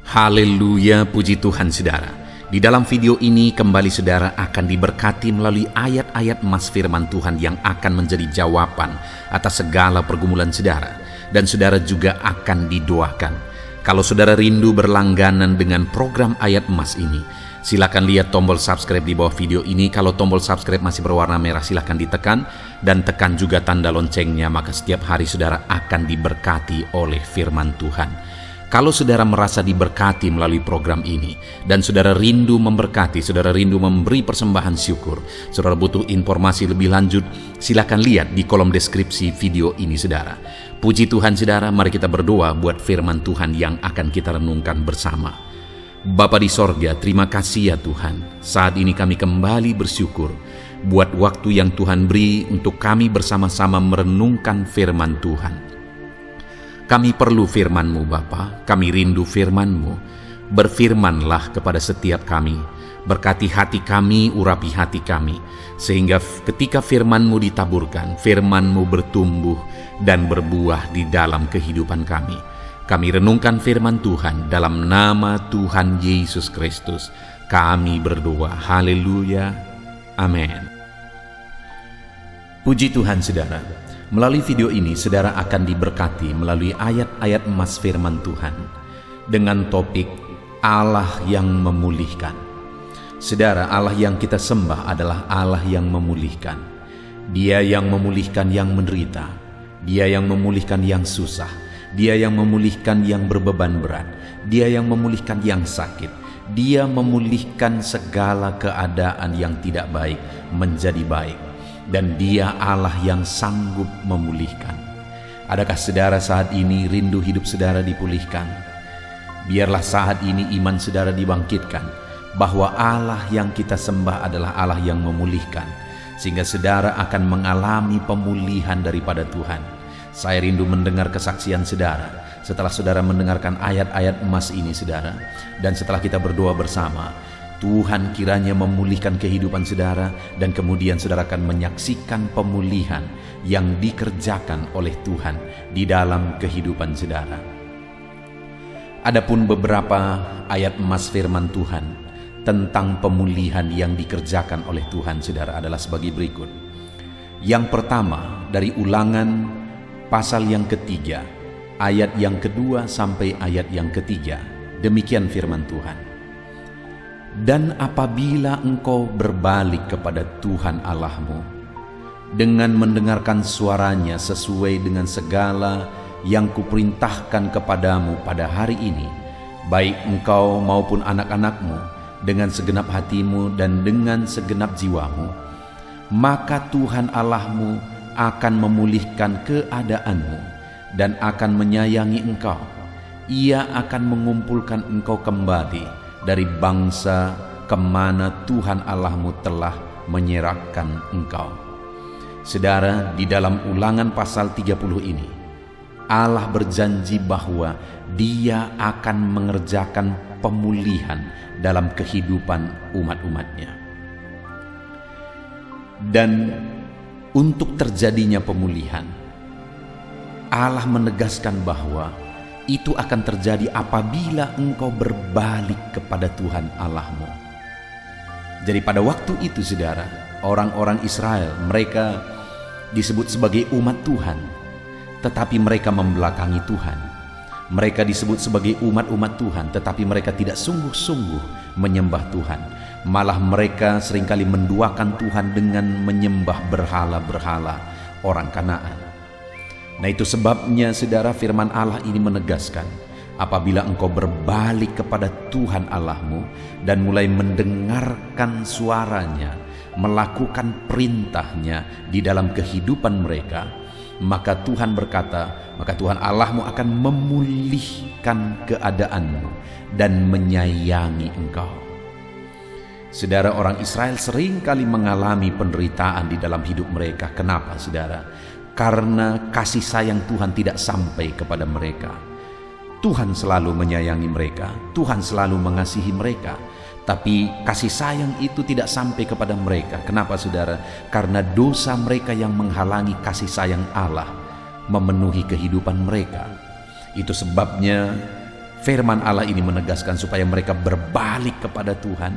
Haleluya, puji Tuhan saudara. Di dalam video ini kembali saudara akan diberkati melalui ayat-ayat emas firman Tuhan yang akan menjadi jawaban atas segala pergumulan saudara. Dan saudara juga akan didoakan. Kalau saudara rindu berlangganan dengan program ayat emas ini, silakan lihat tombol subscribe di bawah video ini. Kalau tombol subscribe masih berwarna merah, silakan ditekan dan tekan juga tanda loncengnya, maka setiap hari saudara akan diberkati oleh firman Tuhan. Kalau saudara merasa diberkati melalui program ini dan saudara rindu memberkati, saudara rindu memberi persembahan syukur, saudara butuh informasi lebih lanjut, silakan lihat di kolom deskripsi video ini saudara. Puji Tuhan saudara, mari kita berdoa buat firman Tuhan yang akan kita renungkan bersama. Bapa di sorga, terima kasih ya Tuhan. Saat ini kami kembali bersyukur buat waktu yang Tuhan beri untuk kami bersama-sama merenungkan firman Tuhan. Kami perlu firman-Mu Bapa, kami rindu firman-Mu. Berfirmanlah kepada setiap kami, berkati hati kami, urapi hati kami, sehingga ketika firman-Mu ditaburkan, firman-Mu bertumbuh dan berbuah di dalam kehidupan kami. Kami renungkan firman Tuhan dalam nama Tuhan Yesus Kristus. Kami berdoa, haleluya, amin. Puji Tuhan saudara. Melalui video ini, saudara akan diberkati melalui ayat-ayat emas firman Tuhan dengan topik Allah yang memulihkan. Saudara, Allah yang kita sembah adalah Allah yang memulihkan. Dia yang memulihkan yang menderita. Dia yang memulihkan yang susah. Dia yang memulihkan yang berbeban berat. Dia yang memulihkan yang sakit. Dia memulihkan segala keadaan yang tidak baik menjadi baik. Dan Dia Allah yang sanggup memulihkan. Adakah saudara saat ini rindu hidup saudara dipulihkan? Biarlah saat ini iman saudara dibangkitkan bahwa Allah yang kita sembah adalah Allah yang memulihkan, sehingga saudara akan mengalami pemulihan daripada Tuhan. Saya rindu mendengar kesaksian saudara setelah saudara mendengarkan ayat-ayat emas ini saudara. Dan setelah kita berdoa bersama, Tuhan kiranya memulihkan kehidupan saudara, dan kemudian saudara akan menyaksikan pemulihan yang dikerjakan oleh Tuhan di dalam kehidupan saudara. Adapun beberapa ayat emas firman Tuhan tentang pemulihan yang dikerjakan oleh Tuhan saudara adalah sebagai berikut. Yang pertama dari Ulangan pasal yang ketiga, ayat yang kedua sampai ayat yang ketiga. Demikian firman Tuhan. Dan apabila engkau berbalik kepada Tuhan Allahmu dengan mendengarkan suaranya sesuai dengan segala yang kuperintahkan kepadamu pada hari ini, baik engkau maupun anak-anakmu, dengan segenap hatimu dan dengan segenap jiwamu, maka Tuhan Allahmu akan memulihkan keadaanmu dan akan menyayangi engkau. Ia akan mengumpulkan engkau kembali dari bangsa kemana Tuhan Allahmu telah menyerahkan engkau. Saudara, di dalam Ulangan pasal 30 ini, Allah berjanji bahwa Dia akan mengerjakan pemulihan dalam kehidupan umat-umatnya. Dan untuk terjadinya pemulihan, Allah menegaskan bahwa itu akan terjadi apabila engkau berbalik kepada Tuhan Allahmu. Jadi pada waktu itu saudara, orang-orang Israel, mereka disebut sebagai umat Tuhan, tetapi mereka membelakangi Tuhan. Mereka disebut sebagai umat-umat Tuhan, tetapi mereka tidak sungguh-sungguh menyembah Tuhan. Malah mereka seringkali menduakan Tuhan dengan menyembah berhala-berhala orang Kanaan. Nah, itu sebabnya saudara, firman Allah ini menegaskan, apabila engkau berbalik kepada Tuhan Allahmu dan mulai mendengarkan suaranya, melakukan perintahnya di dalam kehidupan mereka, maka Tuhan berkata, maka Tuhan Allahmu akan memulihkan keadaanmu dan menyayangi engkau. Saudara, orang Israel seringkali mengalami penderitaan di dalam hidup mereka. Kenapa saudara? Karena kasih sayang Tuhan tidak sampai kepada mereka. Tuhan selalu menyayangi mereka, Tuhan selalu mengasihi mereka, tapi kasih sayang itu tidak sampai kepada mereka. Kenapa saudara? Karena dosa mereka yang menghalangi kasih sayang Allah memenuhi kehidupan mereka. Itu sebabnya Firman Allah ini menegaskan supaya mereka berbalik kepada Tuhan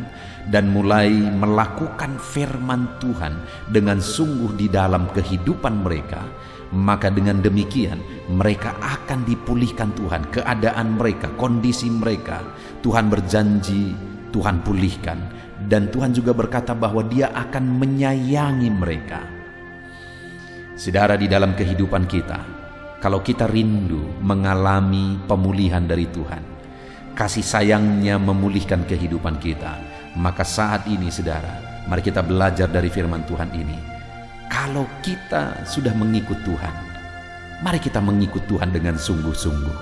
dan mulai melakukan firman Tuhan dengan sungguh di dalam kehidupan mereka. Maka dengan demikian mereka akan dipulihkan Tuhan, keadaan mereka, kondisi mereka. Tuhan berjanji, Tuhan pulihkan, dan Tuhan juga berkata bahwa Dia akan menyayangi mereka. Saudara, di dalam kehidupan kita, kalau kita rindu mengalami pemulihan dari Tuhan, kasih sayangnya memulihkan kehidupan kita, maka saat ini saudara, mari kita belajar dari firman Tuhan ini. Kalau kita sudah mengikut Tuhan, mari kita mengikut Tuhan dengan sungguh-sungguh.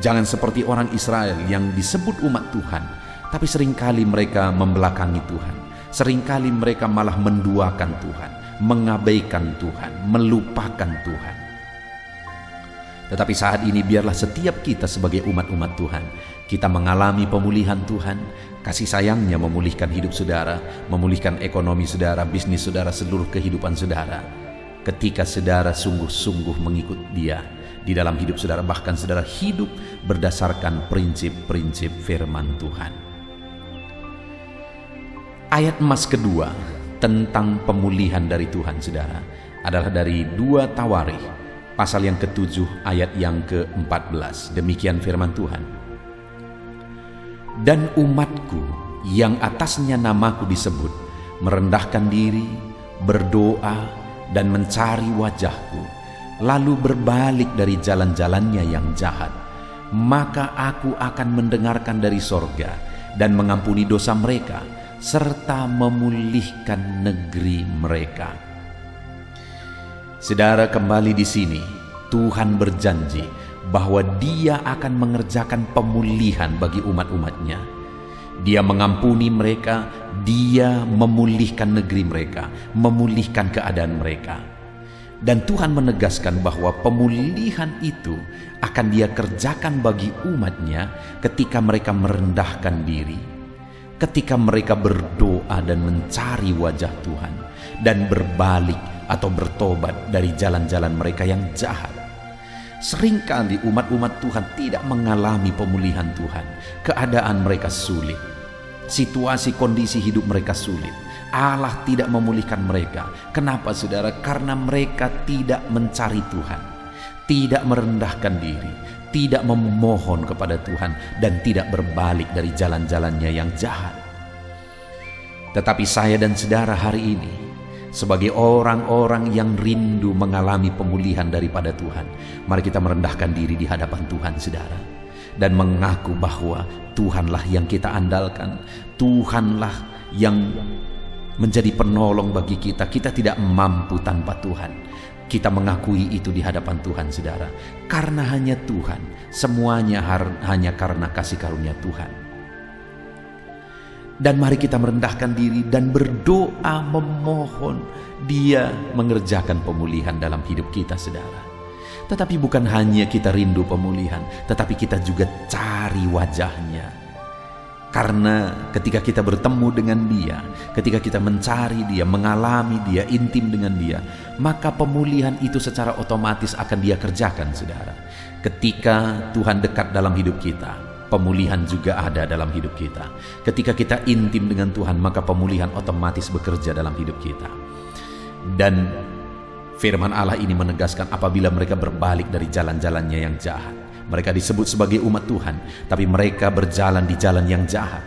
Jangan seperti orang Israel yang disebut umat Tuhan, tapi seringkali mereka membelakangi Tuhan. Seringkali mereka malah menduakan Tuhan, mengabaikan Tuhan, melupakan Tuhan. Tetapi saat ini biarlah setiap kita sebagai umat-umat Tuhan, kita mengalami pemulihan Tuhan, kasih sayangnya memulihkan hidup saudara, memulihkan ekonomi saudara, bisnis saudara, seluruh kehidupan saudara. Ketika saudara sungguh-sungguh mengikut Dia di dalam hidup saudara, bahkan saudara hidup berdasarkan prinsip-prinsip firman Tuhan. Ayat emas kedua tentang pemulihan dari Tuhan saudara adalah dari 2 Tawarikh pasal yang ke-7 ayat yang ke-14. Demikian firman Tuhan. Dan umatku yang atasnya namaku disebut merendahkan diri, berdoa dan mencari wajahku, lalu berbalik dari jalan-jalannya yang jahat, maka aku akan mendengarkan dari sorga dan mengampuni dosa mereka serta memulihkan negeri mereka. Saudara, kembali di sini Tuhan berjanji bahwa Dia akan mengerjakan pemulihan bagi umat-umatnya. Dia mengampuni mereka, Dia memulihkan negeri mereka, memulihkan keadaan mereka. Dan Tuhan menegaskan bahwa pemulihan itu akan Dia kerjakan bagi umatnya ketika mereka merendahkan diri, ketika mereka berdoa dan mencari wajah Tuhan, dan berbalik atau bertobat dari jalan-jalan mereka yang jahat. Seringkali umat-umat Tuhan tidak mengalami pemulihan Tuhan. Keadaan mereka sulit, situasi kondisi hidup mereka sulit. Allah tidak memulihkan mereka. Kenapa saudara? Karena mereka tidak mencari Tuhan, tidak merendahkan diri, tidak memohon kepada Tuhan, dan tidak berbalik dari jalan-jalannya yang jahat. Tetapi saya dan saudara hari ini, sebagai orang-orang yang rindu mengalami pemulihan daripada Tuhan, mari kita merendahkan diri di hadapan Tuhan saudara, dan mengaku bahwa Tuhanlah yang kita andalkan, Tuhanlah yang menjadi penolong bagi kita. Kita tidak mampu tanpa Tuhan. Kita mengakui itu di hadapan Tuhan saudara, karena hanya Tuhan, semuanya hanya karena kasih karunia Tuhan. Dan mari kita merendahkan diri dan berdoa memohon Dia mengerjakan pemulihan dalam hidup kita saudara. Tetapi bukan hanya kita rindu pemulihan, tetapi kita juga cari wajahnya. Karena ketika kita bertemu dengan Dia, ketika kita mencari Dia, mengalami Dia, intim dengan Dia, maka pemulihan itu secara otomatis akan Dia kerjakan saudara. Ketika Tuhan dekat dalam hidup kita, pemulihan juga ada dalam hidup kita. Ketika kita intim dengan Tuhan, maka pemulihan otomatis bekerja dalam hidup kita. Dan firman Allah ini menegaskan apabila mereka berbalik dari jalan-jalannya yang jahat. Mereka disebut sebagai umat Tuhan, tapi mereka berjalan di jalan yang jahat.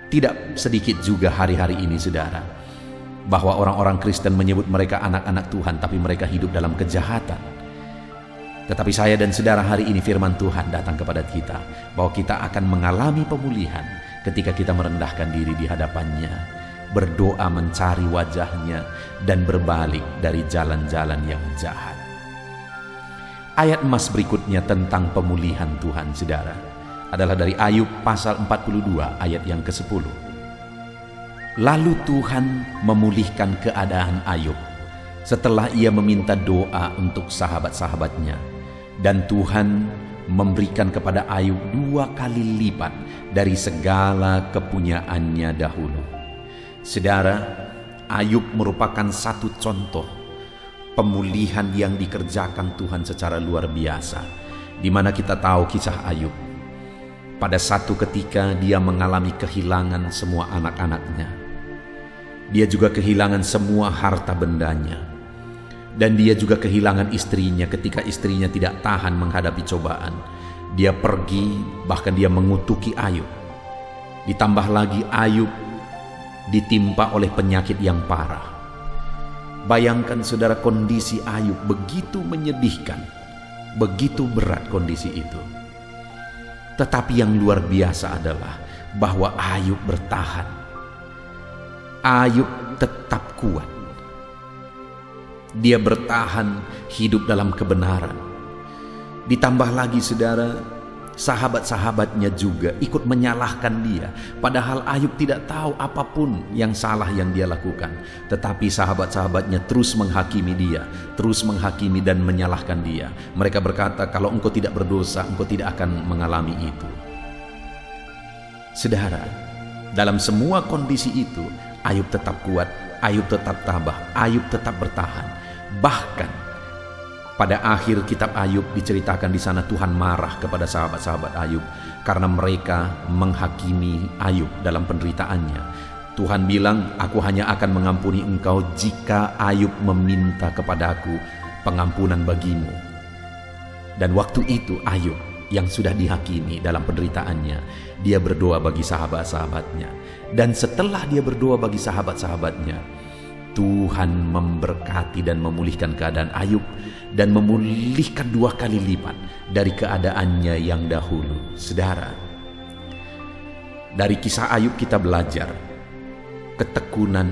Tidak sedikit juga hari-hari ini saudara, bahwa orang-orang Kristen menyebut mereka anak-anak Tuhan, tapi mereka hidup dalam kejahatan. Tetapi saya dan saudara, hari ini firman Tuhan datang kepada kita bahwa kita akan mengalami pemulihan ketika kita merendahkan diri di hadapannya, berdoa mencari wajahnya, dan berbalik dari jalan-jalan yang jahat. Ayat emas berikutnya tentang pemulihan Tuhan saudara adalah dari Ayub pasal 42 ayat yang ke-10. Lalu Tuhan memulihkan keadaan Ayub setelah ia meminta doa untuk sahabat-sahabatnya. Dan Tuhan memberikan kepada Ayub 2 kali lipat dari segala kepunyaannya dahulu. Saudara, Ayub merupakan satu contoh pemulihan yang dikerjakan Tuhan secara luar biasa. di mana kita tahu kisah Ayub. Pada satu ketika dia mengalami kehilangan semua anak-anaknya. Dia juga kehilangan semua harta bendanya. Dan dia juga kehilangan istrinya ketika istrinya tidak tahan menghadapi cobaan. Dia pergi, bahkan dia mengutuki Ayub. Ditambah lagi Ayub ditimpa oleh penyakit yang parah. Bayangkan saudara, kondisi Ayub begitu menyedihkan, begitu berat kondisi itu. Tetapi yang luar biasa adalah bahwa Ayub bertahan. Ayub tetap kuat. Dia bertahan hidup dalam kebenaran. Ditambah lagi saudara, sahabat-sahabatnya juga ikut menyalahkan dia. Padahal Ayub tidak tahu apapun yang salah yang dia lakukan. Tetapi sahabat-sahabatnya terus menghakimi dia, terus menghakimi dan menyalahkan dia. Mereka berkata, kalau engkau tidak berdosa, engkau tidak akan mengalami itu. Saudara, dalam semua kondisi itu, Ayub tetap kuat, Ayub tetap tabah, Ayub tetap bertahan. Bahkan pada akhir kitab Ayub diceritakan di sana Tuhan marah kepada sahabat-sahabat Ayub karena mereka menghakimi Ayub dalam penderitaannya. Tuhan bilang, aku hanya akan mengampuni engkau jika Ayub meminta kepadaku pengampunan bagimu. Dan waktu itu Ayub yang sudah dihakimi dalam penderitaannya, dia berdoa bagi sahabat-sahabatnya. Dan setelah dia berdoa bagi sahabat-sahabatnya, Tuhan memberkati dan memulihkan keadaan Ayub dan memulihkan 2 kali lipat dari keadaannya yang dahulu. Saudara, dari kisah Ayub kita belajar ketekunan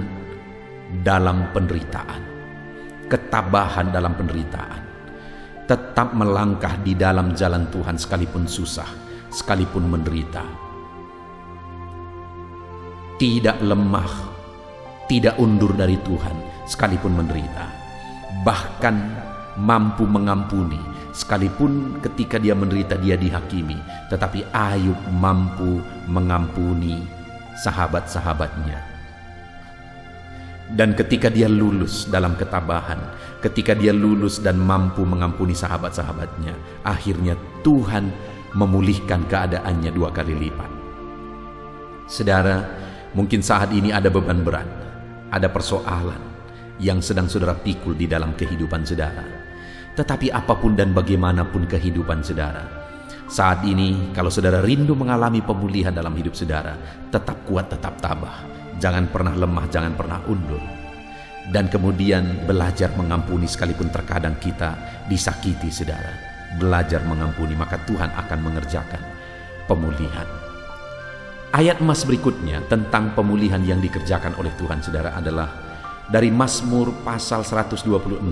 dalam penderitaan, ketabahan dalam penderitaan, tetap melangkah di dalam jalan Tuhan sekalipun susah, sekalipun menderita, tidak lemah, tidak undur dari Tuhan sekalipun menderita, bahkan mampu mengampuni sekalipun ketika dia menderita dia dihakimi. Tetapi Ayub mampu mengampuni sahabat-sahabatnya. Dan ketika dia lulus dalam ketabahan, ketika dia lulus dan mampu mengampuni sahabat-sahabatnya, akhirnya Tuhan memulihkan keadaannya 2 kali lipat. Saudara, mungkin saat ini ada beban berat, ada persoalan yang sedang saudara pikul di dalam kehidupan saudara. Tetapi apapun dan bagaimanapun kehidupan saudara, saat ini kalau saudara rindu mengalami pemulihan dalam hidup saudara, tetap kuat, tetap tabah. Jangan pernah lemah, jangan pernah undur. Dan kemudian belajar mengampuni sekalipun terkadang kita disakiti saudara. Belajar mengampuni, maka Tuhan akan mengerjakan pemulihan. Ayat emas berikutnya tentang pemulihan yang dikerjakan oleh Tuhan saudara adalah dari Mazmur pasal 126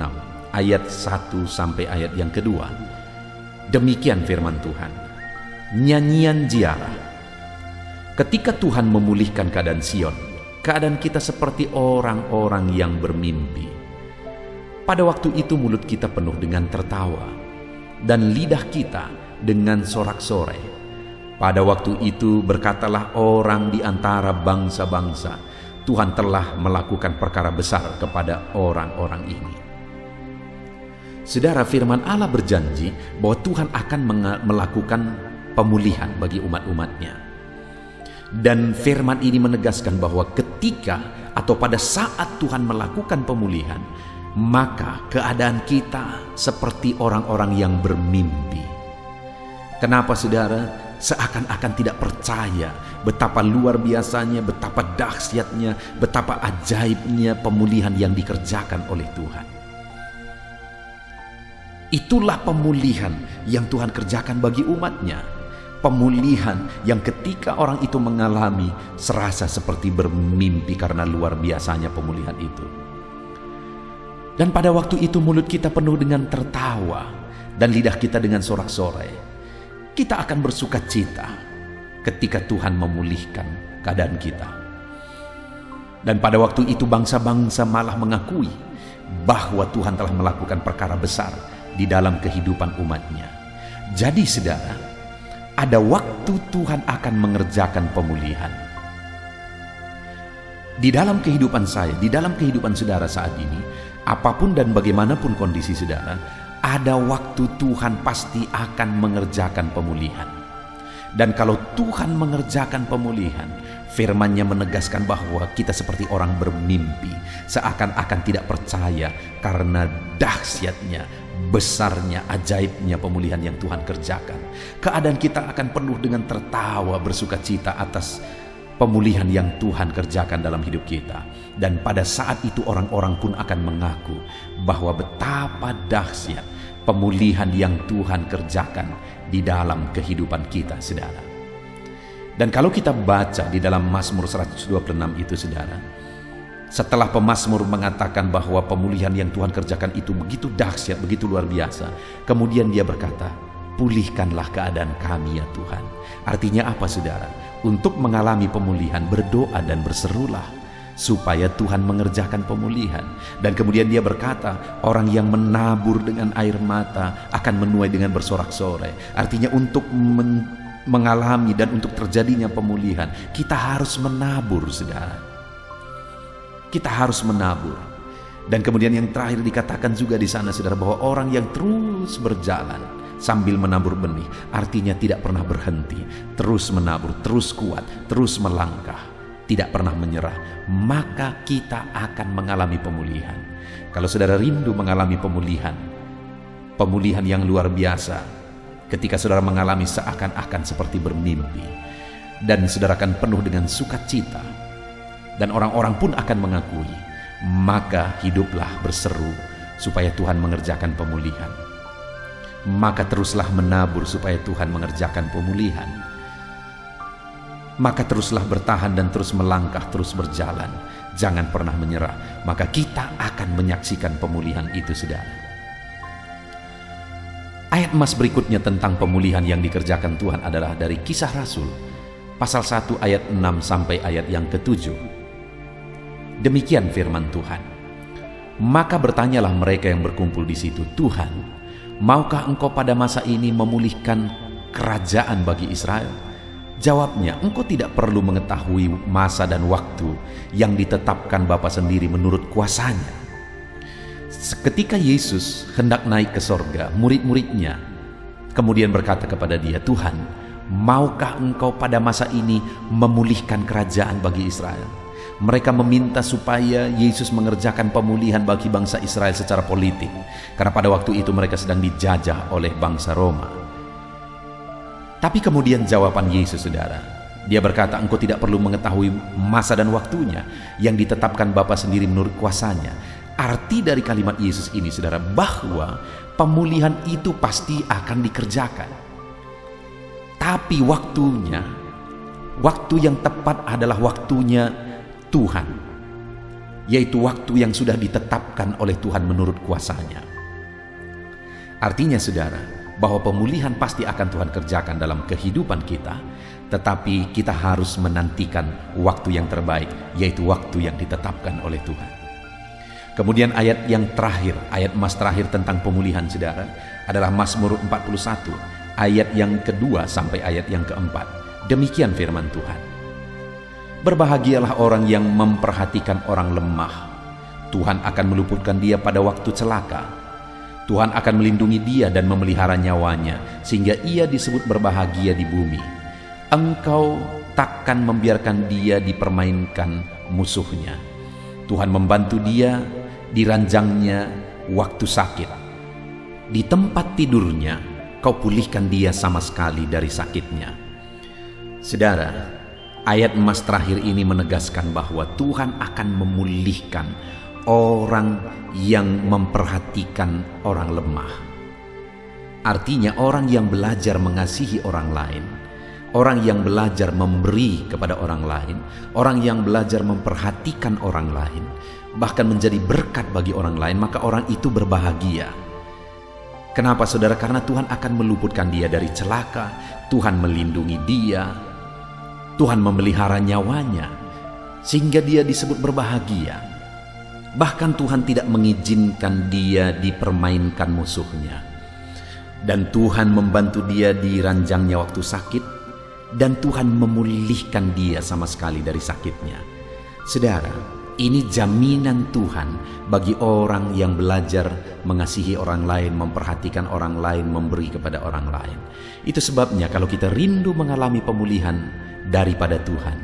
ayat 1 sampai ayat yang kedua. Demikian firman Tuhan. Nyanyian ziarah. Ketika Tuhan memulihkan keadaan Sion, keadaan kita seperti orang-orang yang bermimpi. Pada waktu itu mulut kita penuh dengan tertawa dan lidah kita dengan sorak-sorai. Pada waktu itu berkatalah orang di antara bangsa-bangsa, Tuhan telah melakukan perkara besar kepada orang-orang ini. Saudara, firman Allah berjanji bahwa Tuhan akan melakukan pemulihan bagi umat-umatnya. Dan firman ini menegaskan bahwa ketika atau pada saat Tuhan melakukan pemulihan, maka keadaan kita seperti orang-orang yang bermimpi. Kenapa saudara? Seakan-akan tidak percaya betapa luar biasanya, betapa dahsyatnya, betapa ajaibnya pemulihan yang dikerjakan oleh Tuhan. Itulah pemulihan yang Tuhan kerjakan bagi umatnya. Pemulihan yang ketika orang itu mengalami serasa seperti bermimpi karena luar biasanya pemulihan itu. Dan pada waktu itu mulut kita penuh dengan tertawa dan lidah kita dengan sorak-sorai. Kita akan bersuka cita ketika Tuhan memulihkan keadaan kita. Dan pada waktu itu bangsa-bangsa malah mengakui bahwa Tuhan telah melakukan perkara besar di dalam kehidupan umatnya. Jadi saudara, ada waktu Tuhan akan mengerjakan pemulihan. Di dalam kehidupan saya, di dalam kehidupan saudara saat ini, apapun dan bagaimanapun kondisi saudara, Ada waktu Tuhan pasti akan mengerjakan pemulihan. Dan kalau Tuhan mengerjakan pemulihan, firman-Nya menegaskan bahwa kita seperti orang bermimpi, seakan-akan tidak percaya karena dahsyatnya, besarnya, ajaibnya pemulihan yang Tuhan kerjakan. Keadaan kita akan penuh dengan tertawa bersukacita atas pemulihan yang Tuhan kerjakan dalam hidup kita. Dan pada saat itu orang-orang pun akan mengaku bahwa betapa dahsyat pemulihan yang Tuhan kerjakan di dalam kehidupan kita, saudara. Dan kalau kita baca di dalam Mazmur 126 itu, saudara, setelah pemazmur mengatakan bahwa pemulihan yang Tuhan kerjakan itu begitu dahsyat, begitu luar biasa, kemudian dia berkata, pulihkanlah keadaan kami ya Tuhan. Artinya apa, saudara? Untuk mengalami pemulihan, berdoa dan berserulah supaya Tuhan mengerjakan pemulihan. Dan kemudian dia berkata, orang yang menabur dengan air mata akan menuai dengan bersorak-sorai. Artinya untuk mengalami dan untuk terjadinya pemulihan, kita harus menabur, saudara. Kita harus menabur. Dan kemudian yang terakhir dikatakan juga di sana, saudara, bahwa orang yang terus berjalan sambil menabur benih, artinya tidak pernah berhenti, terus menabur, terus kuat, terus melangkah, tidak pernah menyerah, maka kita akan mengalami pemulihan. Kalau saudara rindu mengalami pemulihan, pemulihan yang luar biasa, ketika saudara mengalami seakan-akan seperti bermimpi, dan saudara akan penuh dengan sukacita, dan orang-orang pun akan mengakui, maka hiduplah berseru supaya Tuhan mengerjakan pemulihan. Maka teruslah menabur supaya Tuhan mengerjakan pemulihan. Maka teruslah bertahan dan terus melangkah, terus berjalan. Jangan pernah menyerah. Maka kita akan menyaksikan pemulihan itu, saudara. Ayat emas berikutnya tentang pemulihan yang dikerjakan Tuhan adalah dari Kisah Rasul, pasal 1 ayat 6 sampai ayat yang ke-7. Demikian firman Tuhan. Maka bertanyalah mereka yang berkumpul di situ, Tuhan, maukah Engkau pada masa ini memulihkan kerajaan bagi Israel? Jawabnya, Engkau tidak perlu mengetahui masa dan waktu yang ditetapkan Bapa sendiri menurut kuasanya. Ketika Yesus hendak naik ke sorga, murid-muridnya kemudian berkata kepada dia, Tuhan, maukah Engkau pada masa ini memulihkan kerajaan bagi Israel? Mereka meminta supaya Yesus mengerjakan pemulihan bagi bangsa Israel secara politik, karena pada waktu itu mereka sedang dijajah oleh bangsa Roma. Tapi kemudian jawaban Yesus, saudara, dia berkata, Engkau tidak perlu mengetahui masa dan waktunya yang ditetapkan Bapa sendiri menurut kuasanya. Arti dari kalimat Yesus ini, saudara, bahwa pemulihan itu pasti akan dikerjakan. Tapi waktunya, waktu yang tepat adalah waktunya Tuhan, yaitu waktu yang sudah ditetapkan oleh Tuhan menurut kuasanya. Artinya, saudara, bahwa pemulihan pasti akan Tuhan kerjakan dalam kehidupan kita, tetapi kita harus menantikan waktu yang terbaik, yaitu waktu yang ditetapkan oleh Tuhan. Kemudian ayat yang terakhir, ayat emas terakhir tentang pemulihan, saudara, adalah Mazmur 41, ayat yang kedua sampai ayat yang keempat. Demikian firman Tuhan. Berbahagialah orang yang memperhatikan orang lemah. Tuhan akan meluputkan dia pada waktu celaka. Tuhan akan melindungi dia dan memelihara nyawanya, sehingga ia disebut berbahagia di bumi. Engkau takkan membiarkan dia dipermainkan musuhnya. Tuhan membantu dia di ranjangnya waktu sakit. Di tempat tidurnya, kau pulihkan dia sama sekali dari sakitnya. Saudara, ayat emas terakhir ini menegaskan bahwa Tuhan akan memulihkan orang yang memperhatikan orang lemah. Artinya orang yang belajar mengasihi orang lain, orang yang belajar memberi kepada orang lain, orang yang belajar memperhatikan orang lain, bahkan menjadi berkat bagi orang lain, maka orang itu berbahagia. Kenapa, saudara? Karena Tuhan akan meluputkan dia dari celaka, Tuhan melindungi dia, Tuhan memelihara nyawanya, sehingga dia disebut berbahagia. Bahkan Tuhan tidak mengizinkan dia dipermainkan musuhnya. Dan Tuhan membantu dia di ranjangnya waktu sakit, dan Tuhan memulihkan dia sama sekali dari sakitnya. Saudara, Ini jaminan Tuhan bagi orang yang belajar mengasihi orang lain, memperhatikan orang lain, memberi kepada orang lain. Itu sebabnya kalau kita rindu mengalami pemulihan daripada Tuhan,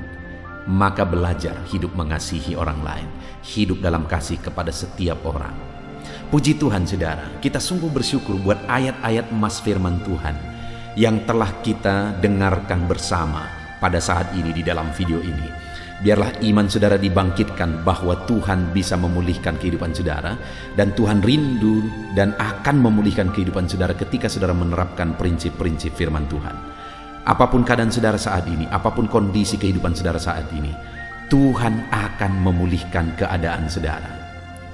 maka belajar hidup mengasihi orang lain, hidup dalam kasih kepada setiap orang. Puji Tuhan saudara, kita sungguh bersyukur buat ayat-ayat emas firman Tuhan yang telah kita dengarkan bersama pada saat ini di dalam video ini. Biarlah iman saudara dibangkitkan bahwa Tuhan bisa memulihkan kehidupan saudara, dan Tuhan rindu dan akan memulihkan kehidupan saudara ketika saudara menerapkan prinsip-prinsip firman Tuhan. Apapun keadaan saudara saat ini, apapun kondisi kehidupan saudara saat ini, Tuhan akan memulihkan keadaan saudara.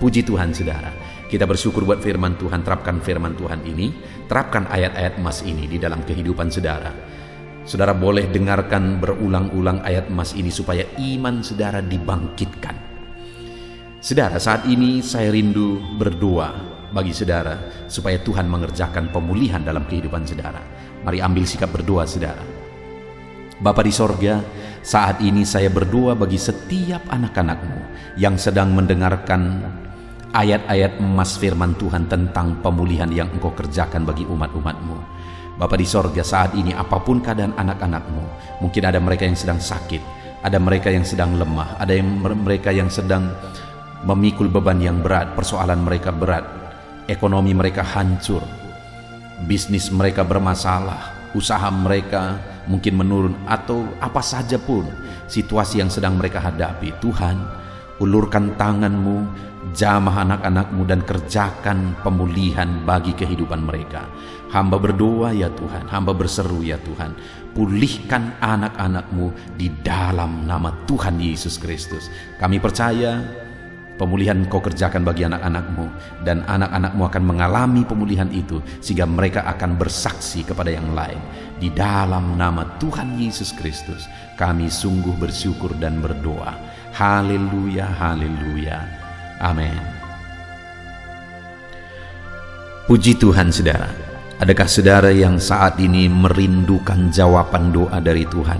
Puji Tuhan saudara, kita bersyukur buat firman Tuhan. Terapkan firman Tuhan ini, terapkan ayat-ayat emas ini di dalam kehidupan saudara. Saudara boleh dengarkan berulang-ulang ayat emas ini supaya iman saudara dibangkitkan. Saudara, saat ini saya rindu berdoa bagi saudara supaya Tuhan mengerjakan pemulihan dalam kehidupan saudara. Mari ambil sikap berdoa saudara. Bapa di sorga, saat ini saya berdoa bagi setiap anak-anak-Mu yang sedang mendengarkan ayat-ayat emas firman Tuhan tentang pemulihan yang Engkau kerjakan bagi umat-umat-Mu. Bapa di sorga, saat ini apapun keadaan anak-anak-Mu, mungkin ada mereka yang sedang sakit, ada mereka yang sedang lemah, ada mereka yang sedang memikul beban yang berat, persoalan mereka berat, ekonomi mereka hancur, bisnis mereka bermasalah, usaha mereka mungkin menurun, atau apa saja pun situasi yang sedang mereka hadapi. Tuhan, ulurkan tangan-Mu, jamah anak-anak-Mu dan kerjakan pemulihan bagi kehidupan mereka. Hamba berdoa ya Tuhan, hamba berseru ya Tuhan, pulihkan anak-anak-Mu di dalam nama Tuhan Yesus Kristus. Kami percaya pemulihan Kau kerjakan bagi anak-anak-Mu, dan anak-anak-Mu akan mengalami pemulihan itu sehingga mereka akan bersaksi kepada yang lain. Di dalam nama Tuhan Yesus Kristus kami sungguh bersyukur dan berdoa. Haleluya, haleluya, amin. Puji Tuhan saudara. Adakah saudara yang saat ini merindukan jawaban doa dari Tuhan?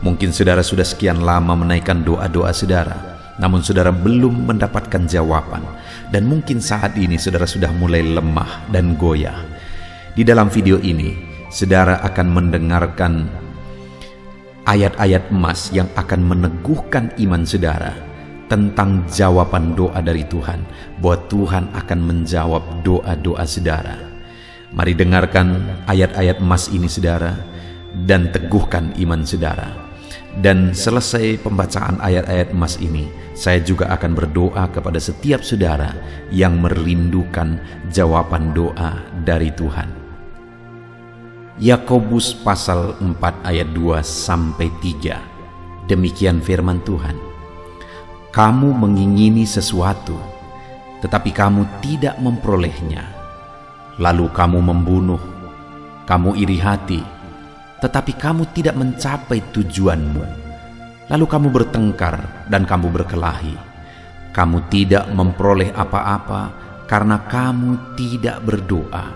Mungkin saudara sudah sekian lama menaikkan doa-doa saudara, namun saudara belum mendapatkan jawaban. Dan mungkin saat ini saudara sudah mulai lemah dan goyah. Di dalam video ini, saudara akan mendengarkan ayat-ayat emas yang akan meneguhkan iman saudara tentang jawaban doa dari Tuhan, bahwa Tuhan akan menjawab doa-doa saudara. Mari dengarkan ayat-ayat emas ini saudara, dan teguhkan iman saudara. Dan selesai pembacaan ayat-ayat emas ini, saya juga akan berdoa kepada setiap saudara yang merindukan jawaban doa dari Tuhan. Yakobus pasal 4 ayat 2-3. Demikian firman Tuhan. Kamu mengingini sesuatu, tetapi kamu tidak memperolehnya. Lalu kamu membunuh, kamu iri hati, tetapi kamu tidak mencapai tujuanmu. Lalu kamu bertengkar dan kamu berkelahi. Kamu tidak memperoleh apa-apa karena kamu tidak berdoa.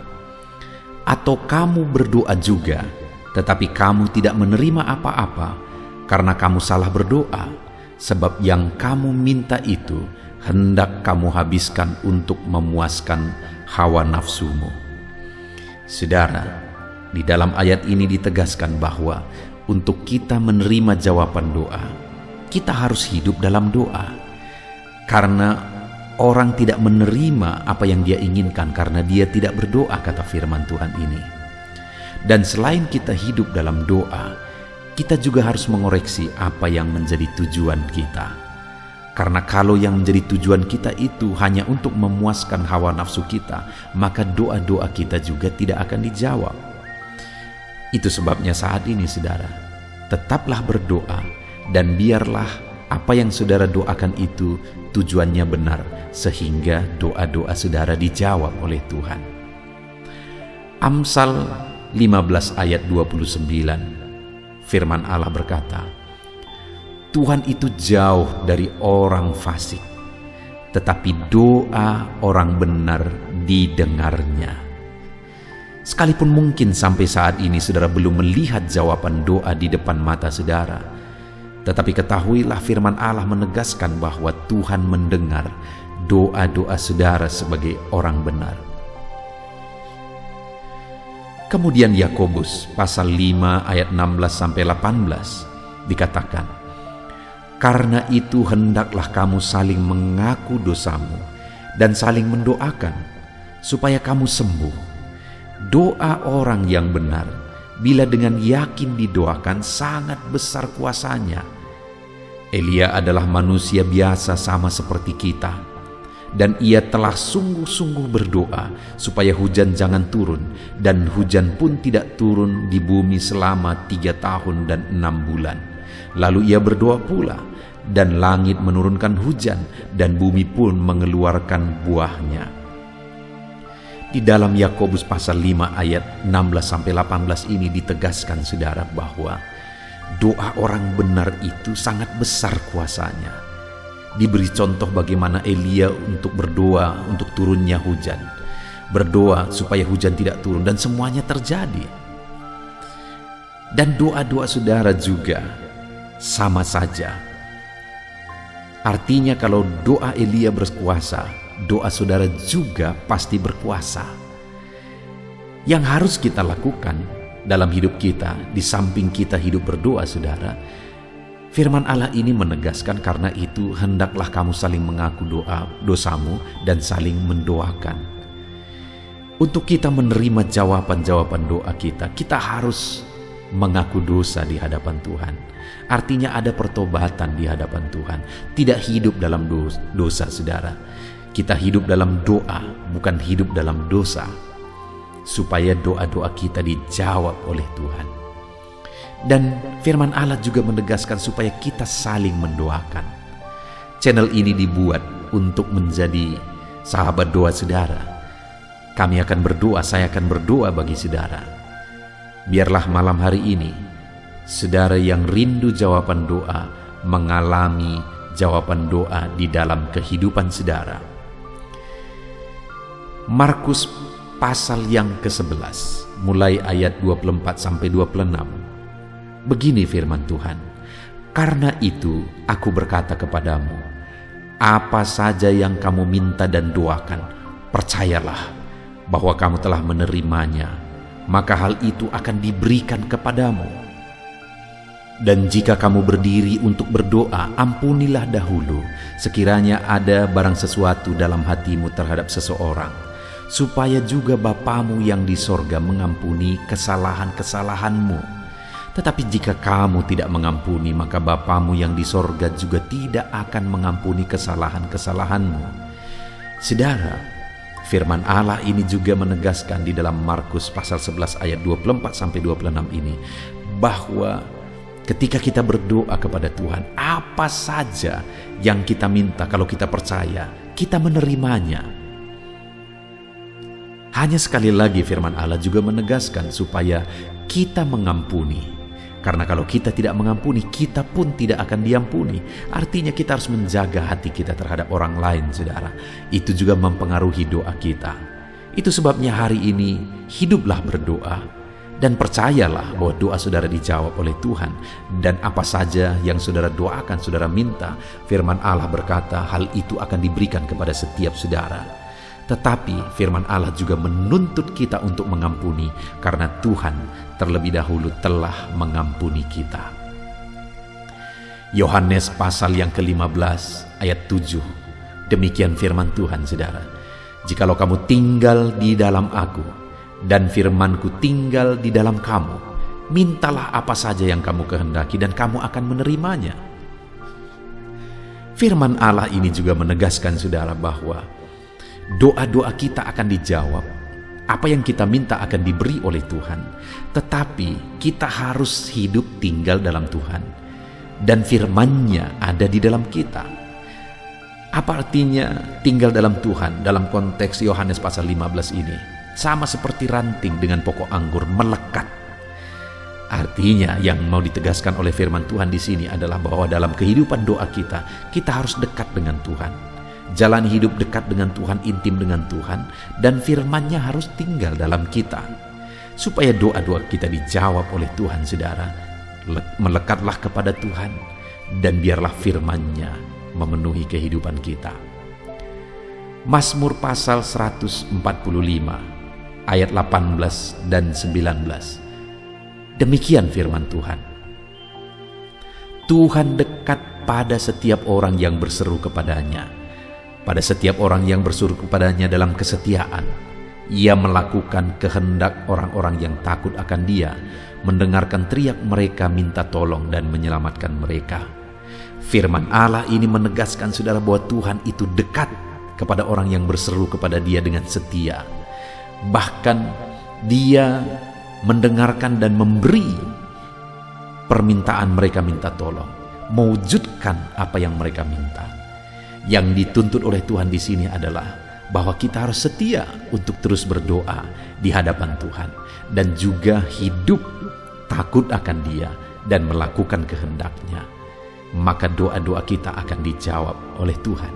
Atau kamu berdoa juga, tetapi kamu tidak menerima apa-apa karena kamu salah berdoa, sebab yang kamu minta itu hendak kamu habiskan untuk memuaskan hawa nafsumu. Saudara, di dalam ayat ini ditegaskan bahwa untuk kita menerima jawaban doa, kita harus hidup dalam doa. Karena orang tidak menerima apa yang dia inginkan karena dia tidak berdoa, kata firman Tuhan ini. Dan selain kita hidup dalam doa, kita juga harus mengoreksi apa yang menjadi tujuan kita. Karena kalau yang menjadi tujuan kita itu hanya untuk memuaskan hawa nafsu kita, maka doa-doa kita juga tidak akan dijawab. Itu sebabnya saat ini saudara, tetaplah berdoa, dan biarlah apa yang saudara doakan itu tujuannya benar, sehingga doa-doa saudara dijawab oleh Tuhan. Amsal 15 ayat 29, firman Allah berkata, Tuhan itu jauh dari orang fasik, tetapi doa orang benar didengarnya. Sekalipun mungkin sampai saat ini saudara belum melihat jawaban doa di depan mata saudara, Tetapi ketahuilah firman Allah menegaskan bahwa Tuhan mendengar doa-doa saudara sebagai orang benar. Kemudian Yakobus pasal 5 ayat 16-18 dikatakan, "Karena itu hendaklah kamu saling mengaku dosamu dan saling mendoakan supaya kamu sembuh. Doa orang yang benar bila dengan yakin didoakan sangat besar kuasanya." Elia adalah manusia biasa sama seperti kita, dan ia telah sungguh-sungguh berdoa supaya hujan jangan turun, dan hujan pun tidak turun di bumi selama 3 tahun dan 6 bulan. Lalu ia berdoa pula, dan langit menurunkan hujan, dan bumi pun mengeluarkan buahnya. Di dalam Yakobus pasal 5 ayat 16-18 ini ditegaskan saudara bahwa doa orang benar itu sangat besar kuasanya. Diberi contoh bagaimana Elia untuk berdoa untuk turunnya hujan, berdoa supaya hujan tidak turun, dan semuanya terjadi. Dan doa-doa saudara juga sama saja. Artinya kalau doa Elia berkuasa, doa saudara juga pasti berkuasa. Yang harus kita lakukan dalam hidup kita, di samping kita hidup berdoa saudara, firman Allah ini menegaskan, karena itu hendaklah kamu saling mengaku dosamu dan saling mendoakan. Untuk kita menerima jawaban-jawaban doa kita, kita harus mengaku dosa di hadapan Tuhan. Artinya ada pertobatan di hadapan Tuhan. Tidak hidup dalam dosa saudara. Kita hidup dalam doa, bukan hidup dalam dosa. Supaya doa-doa kita dijawab oleh Tuhan. Dan firman Allah juga menegaskan supaya kita saling mendoakan. Channel ini dibuat untuk menjadi sahabat doa saudara. Kami akan berdoa, saya akan berdoa bagi saudara. Biarlah malam hari ini, saudara yang rindu jawaban doa, mengalami jawaban doa di dalam kehidupan saudara. Markus pasal yang ke-11, mulai ayat 24-26. Begini firman Tuhan, "Karena itu aku berkata kepadamu, apa saja yang kamu minta dan doakan, percayalah bahwa kamu telah menerimanya, maka hal itu akan diberikan kepadamu. Dan jika kamu berdiri untuk berdoa, ampunilah dahulu sekiranya ada barang sesuatu dalam hatimu terhadap seseorang, supaya juga Bapamu yang di sorga mengampuni kesalahan-kesalahanmu. Tetapi jika kamu tidak mengampuni, maka Bapamu yang di sorga juga tidak akan mengampuni kesalahan-kesalahanmu." Saudara, firman Allah ini juga menegaskan di dalam Markus pasal 11 ayat 24-26 ini, bahwa ketika kita berdoa kepada Tuhan, apa saja yang kita minta, kalau kita percaya, kita menerimanya. Hanya sekali lagi firman Allah juga menegaskan supaya kita mengampuni. Karena kalau kita tidak mengampuni, kita pun tidak akan diampuni. Artinya kita harus menjaga hati kita terhadap orang lain, saudara. Itu juga mempengaruhi doa kita. Itu sebabnya hari ini, hiduplah berdoa. Dan percayalah bahwa doa saudara dijawab oleh Tuhan. Dan apa saja yang saudara doakan, saudara minta, firman Allah berkata, hal itu akan diberikan kepada setiap saudara. Tetapi firman Allah juga menuntut kita untuk mengampuni, karena Tuhan terlebih dahulu telah mengampuni kita. Yohanes pasal yang ke-15 ayat 7. Demikian firman Tuhan saudara, "Jikalau kamu tinggal di dalam aku, dan firmanku tinggal di dalam kamu, mintalah apa saja yang kamu kehendaki dan kamu akan menerimanya." Firman Allah ini juga menegaskan saudara bahwa doa-doa kita akan dijawab. Apa yang kita minta akan diberi oleh Tuhan. Tetapi kita harus hidup tinggal dalam Tuhan. Dan firman-Nya ada di dalam kita. Apa artinya tinggal dalam Tuhan dalam konteks Yohanes pasal 15 ini? Sama seperti ranting dengan pokok anggur melekat. Artinya yang mau ditegaskan oleh firman Tuhan di sini adalah bahwa dalam kehidupan doa kita harus dekat dengan Tuhan. Jalani hidup dekat dengan Tuhan, intim dengan Tuhan, dan firman-Nya harus tinggal dalam kita. Supaya doa-doa kita dijawab oleh Tuhan, saudara. Melekatlah kepada Tuhan. dan biarlah firman-Nya memenuhi kehidupan kita. Mazmur pasal 145 ayat 18 dan 19. Demikian firman Tuhan. Tuhan dekat pada setiap orang yang berseru kepadanya, pada setiap orang yang berseru kepadanya dalam kesetiaan. Ia melakukan kehendak orang-orang yang takut akan Dia, mendengarkan teriak mereka minta tolong dan menyelamatkan mereka. Firman Allah ini menegaskan saudara bahwa Tuhan itu dekat kepada orang yang berseru kepada Dia dengan setia. Bahkan Dia mendengarkan dan memberi permintaan mereka minta tolong, mewujudkan apa yang mereka minta. Yang dituntut oleh Tuhan di sini adalah bahwa kita harus setia untuk terus berdoa di hadapan Tuhan dan juga hidup takut akan Dia dan melakukan kehendak-Nya. Maka doa-doa kita akan dijawab oleh Tuhan.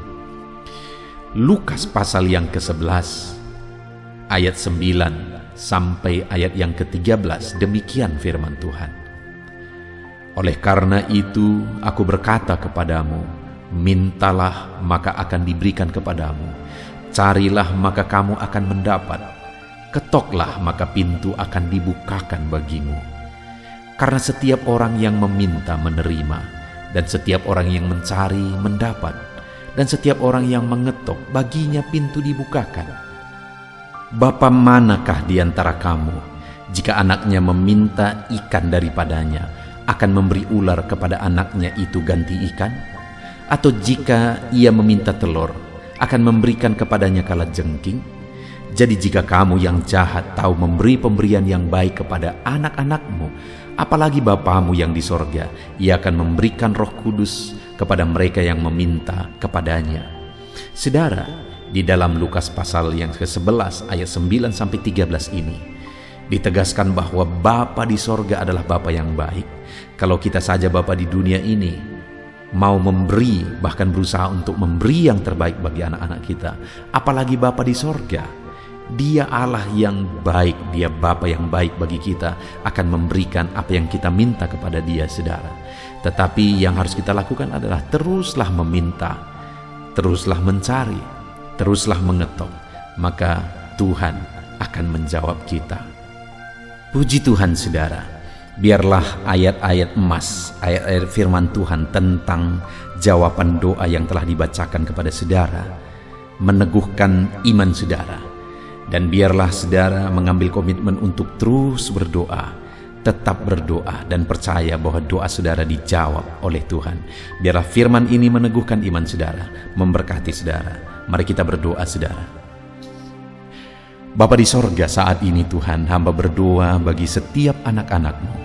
Lukas pasal yang ke-11 ayat 9 sampai ayat yang ke-13, demikian firman Tuhan. Oleh karena itu aku berkata kepadamu, mintalah maka akan diberikan kepadamu, carilah maka kamu akan mendapat, ketoklah maka pintu akan dibukakan bagimu. Karena setiap orang yang meminta menerima, dan setiap orang yang mencari mendapat, dan setiap orang yang mengetok baginya pintu dibukakan. Bapa manakah di antara kamu, jika anaknya meminta ikan daripadanya, akan memberi ular kepada anaknya itu ganti ikan? Atau jika ia meminta telur, akan memberikan kepadanya kalajengking? Jadi jika kamu yang jahat tahu memberi pemberian yang baik kepada anak-anakmu, apalagi Bapamu yang di sorga, Ia akan memberikan Roh Kudus kepada mereka yang meminta kepadanya. Saudara, di dalam Lukas pasal yang ke-11 ayat 9 sampai 13 ini ditegaskan bahwa Bapa di sorga adalah Bapa yang baik. Kalau kita saja Bapa di dunia ini mau memberi, bahkan berusaha untuk memberi yang terbaik bagi anak-anak kita, apalagi Bapa di sorga. Dia Allah yang baik, Dia Bapa yang baik bagi kita, akan memberikan apa yang kita minta kepada Dia, saudara. Tetapi yang harus kita lakukan adalah teruslah meminta, teruslah mencari, teruslah mengetok, maka Tuhan akan menjawab kita. Puji Tuhan, saudara. Biarlah ayat-ayat emas, ayat-ayat firman Tuhan tentang jawaban doa yang telah dibacakan kepada saudara meneguhkan iman saudara. Dan biarlah saudara mengambil komitmen untuk terus berdoa, tetap berdoa dan percaya bahwa doa saudara dijawab oleh Tuhan. Biarlah firman ini meneguhkan iman saudara, memberkati saudara. Mari kita berdoa, saudara. Bapa di sorga, saat ini Tuhan, hamba berdoa bagi setiap anak-anak-Mu.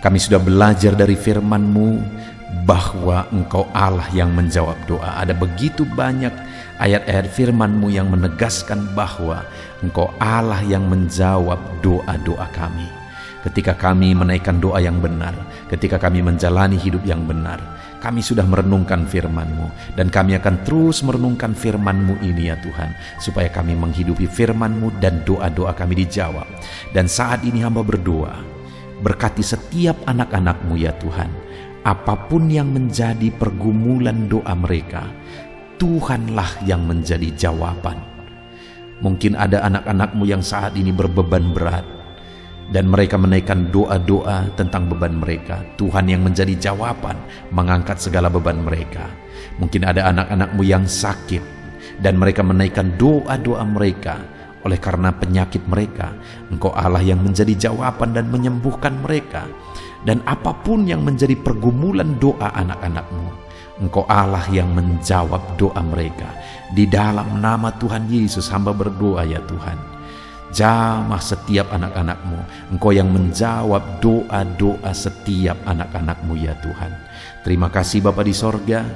Kami sudah belajar dari firman-Mu bahwa Engkau Allah yang menjawab doa. Ada begitu banyak ayat-ayat firman-Mu yang menegaskan bahwa Engkau Allah yang menjawab doa-doa kami. Ketika kami menaikkan doa yang benar, ketika kami menjalani hidup yang benar, kami sudah merenungkan firman-Mu, dan kami akan terus merenungkan firman-Mu ini ya Tuhan, supaya kami menghidupi firman-Mu dan doa-doa kami dijawab. Dan saat ini hamba berdoa, berkati setiap anak-anak-Mu ya Tuhan, apapun yang menjadi pergumulan doa mereka, Tuhanlah yang menjadi jawaban. Mungkin ada anak-anak-Mu yang saat ini berbeban berat, dan mereka menaikkan doa-doa tentang beban mereka. Tuhan yang menjadi jawaban, mengangkat segala beban mereka. Mungkin ada anak-anak-Mu yang sakit, dan mereka menaikkan doa-doa mereka oleh karena penyakit mereka. Engkau Allah yang menjadi jawaban dan menyembuhkan mereka. Dan apapun yang menjadi pergumulan doa anak-anak-Mu, Engkau Allah yang menjawab doa mereka. Di dalam nama Tuhan Yesus hamba berdoa ya Tuhan, jamah setiap anak-anak-Mu. Engkau yang menjawab doa-doa setiap anak-anak-Mu ya Tuhan. Terima kasih Bapa di sorga.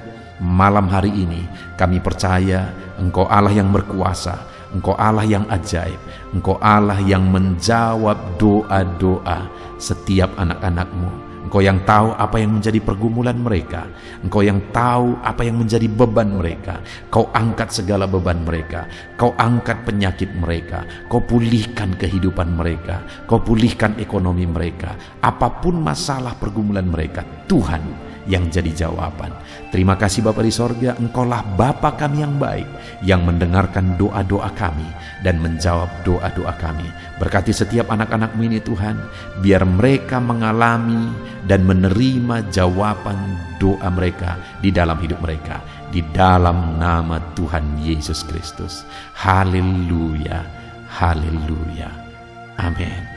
Malam hari ini kami percaya Engkau Allah yang berkuasa, Engkau Allah yang ajaib, Engkau Allah yang menjawab doa-doa setiap anak-anak-Mu. Engkau yang tahu apa yang menjadi pergumulan mereka. Engkau yang tahu apa yang menjadi beban mereka. Kau angkat segala beban mereka. Kau angkat penyakit mereka. Kau pulihkan kehidupan mereka. Kau pulihkan ekonomi mereka. Apapun masalah pergumulan mereka, Tuhan yang jadi jawaban. Terima kasih Bapa di sorga, Engkaulah Bapa kami yang baik, yang mendengarkan doa-doa kami dan menjawab doa-doa kami. Berkati setiap anak-anak-Mu ini Tuhan, biar mereka mengalami dan menerima jawaban doa mereka di dalam hidup mereka. Di dalam nama Tuhan Yesus Kristus. Haleluya, haleluya, amin.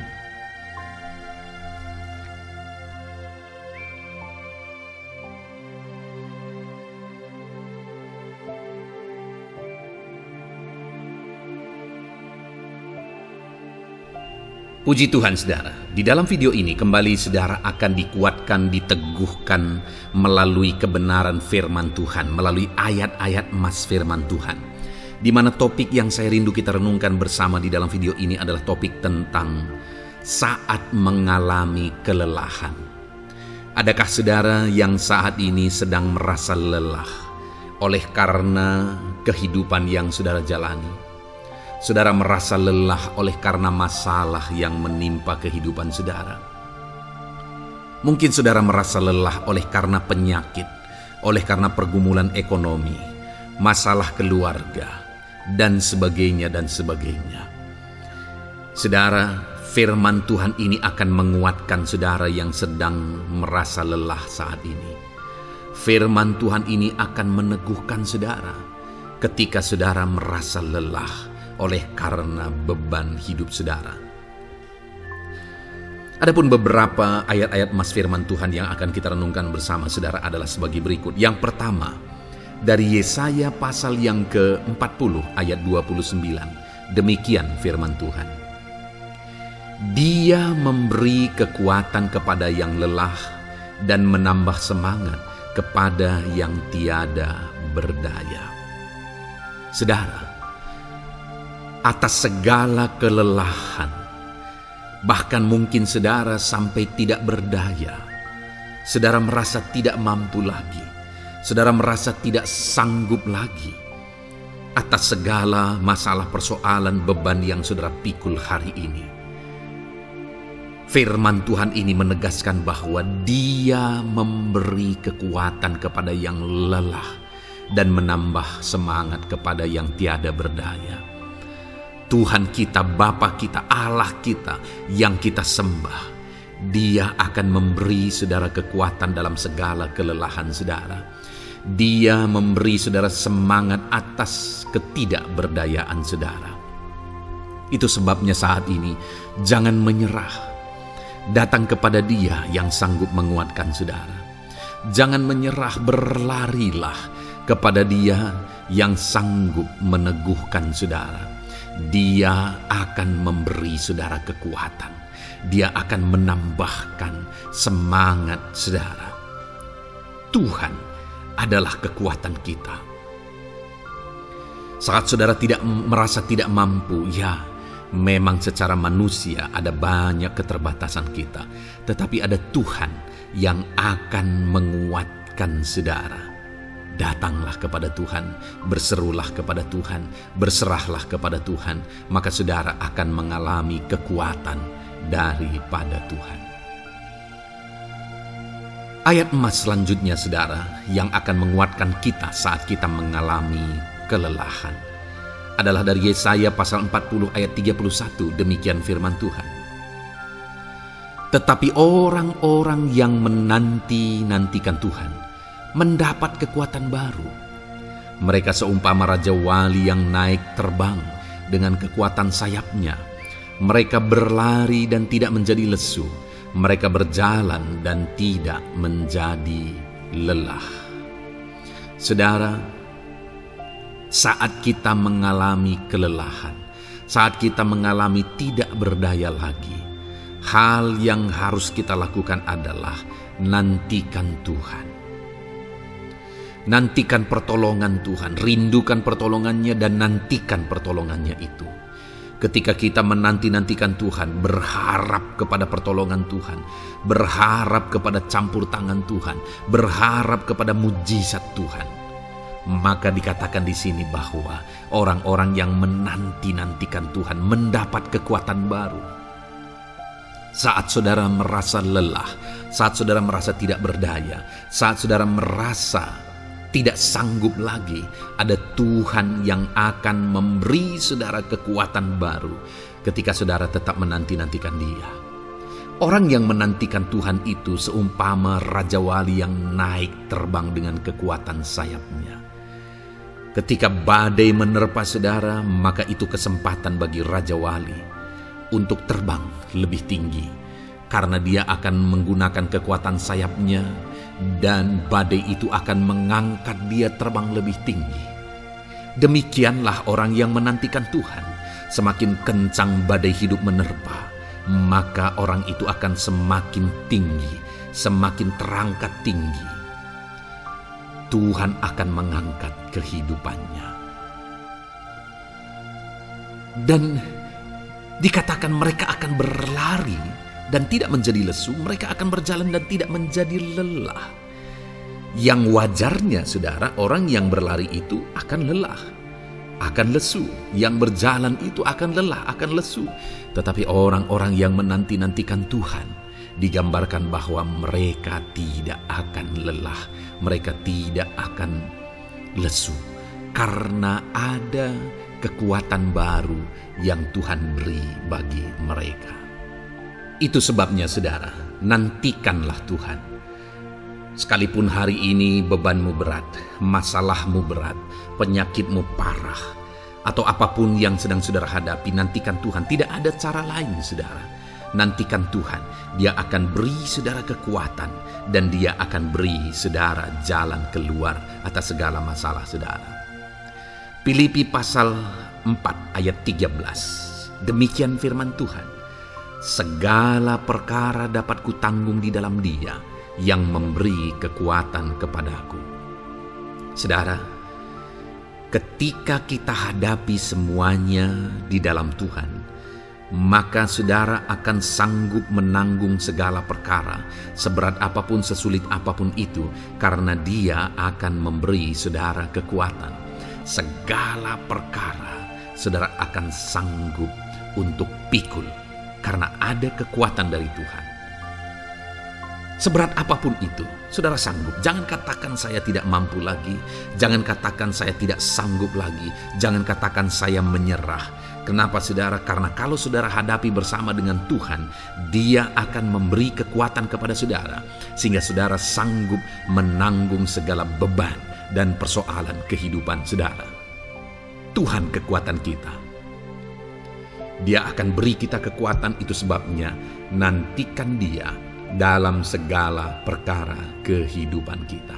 Puji Tuhan saudara, di dalam video ini kembali saudara akan dikuatkan, diteguhkan melalui kebenaran firman Tuhan, melalui ayat-ayat emas firman Tuhan. Di mana topik yang saya rindu kita renungkan bersama di dalam video ini adalah topik tentang saat mengalami kelelahan. Adakah saudara yang saat ini sedang merasa lelah oleh karena kehidupan yang saudara jalani? Saudara merasa lelah oleh karena masalah yang menimpa kehidupan saudara. Mungkin saudara merasa lelah oleh karena penyakit, oleh karena pergumulan ekonomi, masalah keluarga, dan sebagainya dan sebagainya. Saudara, firman Tuhan ini akan menguatkan saudara yang sedang merasa lelah saat ini. Firman Tuhan ini akan meneguhkan saudara ketika saudara merasa lelah oleh karena beban hidup saudara. Adapun beberapa ayat-ayat emas firman Tuhan yang akan kita renungkan bersama saudara adalah sebagai berikut. Yang pertama, dari Yesaya pasal yang ke-40 ayat 29. Demikian firman Tuhan. Dia memberi kekuatan kepada yang lelah dan menambah semangat kepada yang tiada berdaya. Saudara, atas segala kelelahan, bahkan mungkin saudara sampai tidak berdaya, saudara merasa tidak mampu lagi, saudara merasa tidak sanggup lagi, atas segala masalah persoalan beban yang saudara pikul hari ini. Firman Tuhan ini menegaskan bahwa Dia memberi kekuatan kepada yang lelah dan menambah semangat kepada yang tiada berdaya. Tuhan kita, Bapa kita, Allah kita yang kita sembah, Dia akan memberi saudara kekuatan dalam segala kelelahan saudara. Dia memberi saudara semangat atas ketidakberdayaan saudara. Itu sebabnya saat ini jangan menyerah. Datang kepada Dia yang sanggup menguatkan saudara. Jangan menyerah, berlarilah kepada Dia yang sanggup meneguhkan saudara. Dia akan memberi saudara kekuatan. Dia akan menambahkan semangat saudara. Tuhan adalah kekuatan kita. Saat saudara merasa tidak mampu, ya memang secara manusia ada banyak keterbatasan kita. Tetapi ada Tuhan yang akan menguatkan saudara. Datanglah kepada Tuhan, berserulah kepada Tuhan, berserahlah kepada Tuhan, maka saudara akan mengalami kekuatan daripada Tuhan. Ayat emas selanjutnya saudara yang akan menguatkan kita saat kita mengalami kelelahan adalah dari Yesaya pasal 40 ayat 31. Demikian firman Tuhan. Tetapi orang-orang yang menanti-nantikan Tuhan mendapat kekuatan baru. Mereka seumpama Raja Wali yang naik terbang dengan kekuatan sayapnya. Mereka berlari dan tidak menjadi lesu. Mereka berjalan dan tidak menjadi lelah. Saudara, saat kita mengalami kelelahan, saat kita mengalami tidak berdaya lagi, hal yang harus kita lakukan adalah nantikan Tuhan. Nantikan pertolongan Tuhan, rindukan pertolongannya dan nantikan pertolongannya itu. Ketika kita menanti-nantikan Tuhan, berharap kepada pertolongan Tuhan, berharap kepada campur tangan Tuhan, berharap kepada mujizat Tuhan, maka dikatakan di sini bahwa orang-orang yang menanti-nantikan Tuhan mendapat kekuatan baru. Saat saudara merasa lelah, saat saudara merasa tidak berdaya, saat saudara merasa tidak sanggup lagi, ada Tuhan yang akan memberi saudara kekuatan baru ketika saudara tetap menanti-nantikan Dia. Orang yang menantikan Tuhan itu seumpama Raja Wali yang naik terbang dengan kekuatan sayapnya. Ketika badai menerpa saudara, maka itu kesempatan bagi Raja Wali untuk terbang lebih tinggi, karena dia akan menggunakan kekuatan sayapnya dan badai itu akan mengangkat dia terbang lebih tinggi. Demikianlah orang yang menantikan Tuhan. Semakin kencang badai hidup menerpa, maka orang itu akan semakin tinggi, semakin terangkat tinggi. Tuhan akan mengangkat kehidupannya. Dan dikatakan mereka akan berlari dan tidak menjadi lesu, mereka akan berjalan dan tidak menjadi lelah. Yang wajarnya, saudara, orang yang berlari itu akan lelah, akan lesu. Yang berjalan itu akan lelah, akan lesu. Tetapi orang-orang yang menanti-nantikan Tuhan, digambarkan bahwa mereka tidak akan lelah, mereka tidak akan lesu, karena ada kekuatan baru yang Tuhan beri bagi mereka. Itu sebabnya, saudara, nantikanlah Tuhan. Sekalipun hari ini bebanmu berat, masalahmu berat, penyakitmu parah, atau apapun yang sedang saudara hadapi, nantikan Tuhan. Tidak ada cara lain, saudara. Nantikan Tuhan. Dia akan beri saudara kekuatan, dan Dia akan beri saudara jalan keluar atas segala masalah saudara. Filipi pasal 4 ayat 13. Demikian firman Tuhan. Segala perkara dapat kutanggung di dalam Dia yang memberi kekuatan kepadaku. Saudara, ketika kita hadapi semuanya di dalam Tuhan, maka saudara akan sanggup menanggung segala perkara, seberat apapun, sesulit apapun itu, karena Dia akan memberi saudara kekuatan. Segala perkara saudara akan sanggup untuk pikul, karena ada kekuatan dari Tuhan. Seberat apapun itu, saudara sanggup. Jangan katakan saya tidak mampu lagi. Jangan katakan saya tidak sanggup lagi. Jangan katakan saya menyerah. Kenapa, saudara? Karena kalau saudara hadapi bersama dengan Tuhan, Dia akan memberi kekuatan kepada saudara, sehingga saudara sanggup menanggung segala beban dan persoalan kehidupan saudara. Tuhan kekuatan kita. Dia akan beri kita kekuatan, itu sebabnya nantikan Dia dalam segala perkara kehidupan kita.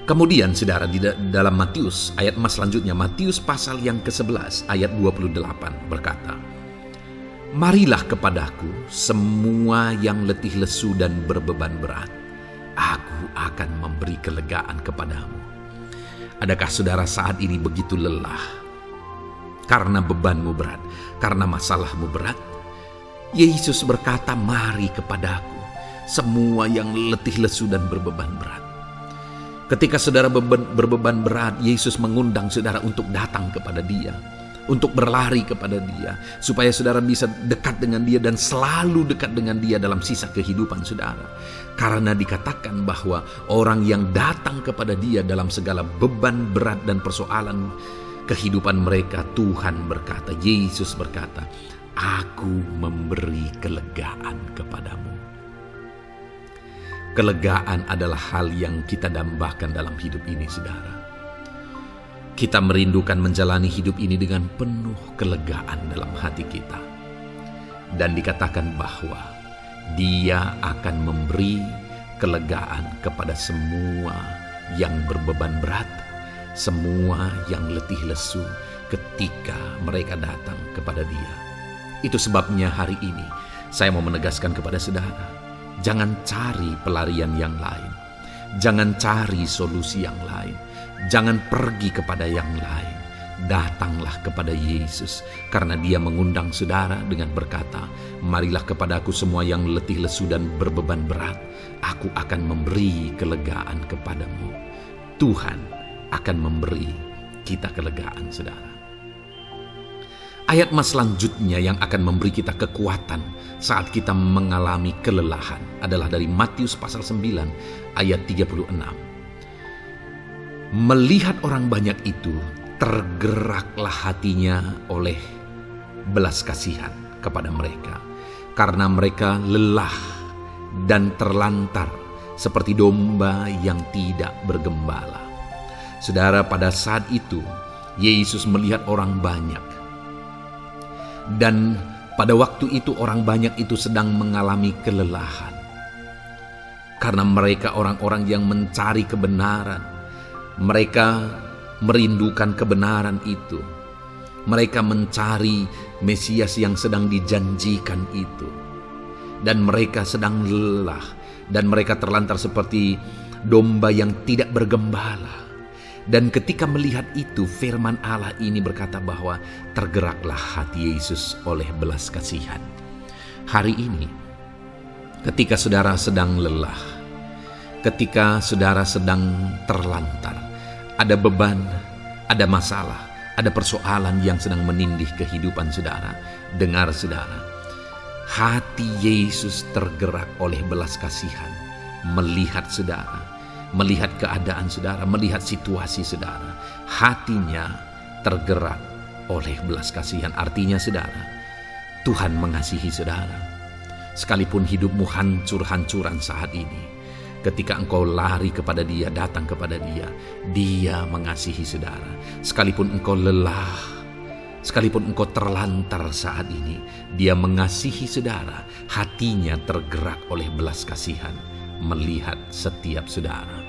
Kemudian, saudara, di dalam Matius, ayat selanjutnya, Matius pasal yang ke-11 ayat 28 berkata, "Marilah kepadaku semua yang letih lesu dan berbeban berat, aku akan memberi kelegaan kepadamu." Adakah saudara saat ini begitu lelah karena bebanmu berat, karena masalahmu berat? Yesus berkata, "Mari kepadaku semua yang letih lesu dan berbeban berat." Ketika saudara berbeban berat, Yesus mengundang saudara untuk datang kepada Dia, untuk berlari kepada Dia, supaya saudara bisa dekat dengan Dia dan selalu dekat dengan Dia dalam sisa kehidupan saudara. Karena dikatakan bahwa orang yang datang kepada Dia dalam segala beban berat dan persoalan kehidupan mereka, Tuhan berkata, Yesus berkata, "Aku memberi kelegaan kepadamu." Kelegaan adalah hal yang kita dambakan dalam hidup ini, saudara. Kita merindukan menjalani hidup ini dengan penuh kelegaan dalam hati kita. Dan dikatakan bahwa Dia akan memberi kelegaan kepada semua yang berbeban berat, semua yang letih lesu ketika mereka datang kepada Dia. Itu sebabnya hari ini saya mau menegaskan kepada saudara, jangan cari pelarian yang lain. Jangan cari solusi yang lain. Jangan pergi kepada yang lain. Datanglah kepada Yesus, karena Dia mengundang saudara dengan berkata, "Marilah kepadaku semua yang letih lesu dan berbeban berat, aku akan memberi kelegaan kepadamu." Tuhan akan memberi kita kelegaan, saudara. Ayat mas selanjutnya yang akan memberi kita kekuatan saat kita mengalami kelelahan adalah dari Matius pasal 9 ayat 36. Melihat orang banyak itu, tergeraklah hatinya oleh belas kasihan kepada mereka, karena mereka lelah dan terlantar seperti domba yang tidak bergembala. Saudara, pada saat itu Yesus melihat orang banyak, dan pada waktu itu orang banyak itu sedang mengalami kelelahan, karena mereka orang-orang yang mencari kebenaran. Mereka merindukan kebenaran itu. Mereka mencari Mesias yang sedang dijanjikan itu, dan mereka sedang lelah, dan mereka terlantar seperti domba yang tidak bergembala. Dan ketika melihat itu, firman Allah ini berkata bahwa tergeraklah hati Yesus oleh belas kasihan. Hari ini, ketika saudara sedang lelah, ketika saudara sedang terlantar, ada beban, ada masalah, ada persoalan yang sedang menindih kehidupan saudara, dengar saudara, hati Yesus tergerak oleh belas kasihan, melihat saudara, melihat keadaan saudara, melihat situasi saudara. Hatinya tergerak oleh belas kasihan. Artinya saudara, Tuhan mengasihi saudara. Sekalipun hidupmu hancur-hancuran saat ini, ketika engkau lari kepada Dia, datang kepada Dia, Dia mengasihi saudara. Sekalipun engkau lelah, sekalipun engkau terlantar saat ini, Dia mengasihi saudara. Hatinya tergerak oleh belas kasihan melihat setiap saudara.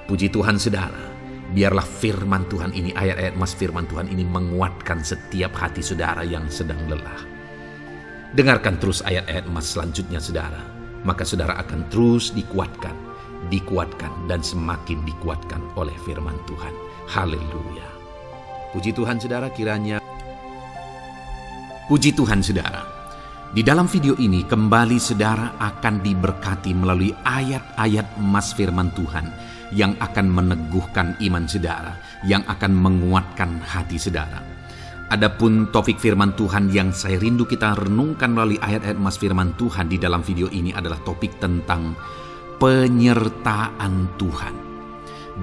Puji Tuhan saudara, biarlah firman Tuhan ini, ayat-ayat mas firman Tuhan ini menguatkan setiap hati saudara yang sedang lelah. Dengarkan terus ayat-ayat mas selanjutnya saudara, maka saudara akan terus dikuatkan, dan semakin dikuatkan oleh firman Tuhan. Haleluya. Puji Tuhan saudara, kiranya puji Tuhan saudara. Di dalam video ini kembali saudara akan diberkati melalui ayat-ayat emas firman Tuhan yang akan meneguhkan iman saudara, yang akan menguatkan hati saudara. Adapun topik firman Tuhan yang saya rindu kita renungkan melalui ayat-ayat emas firman Tuhan di dalam video ini adalah topik tentang penyertaan Tuhan.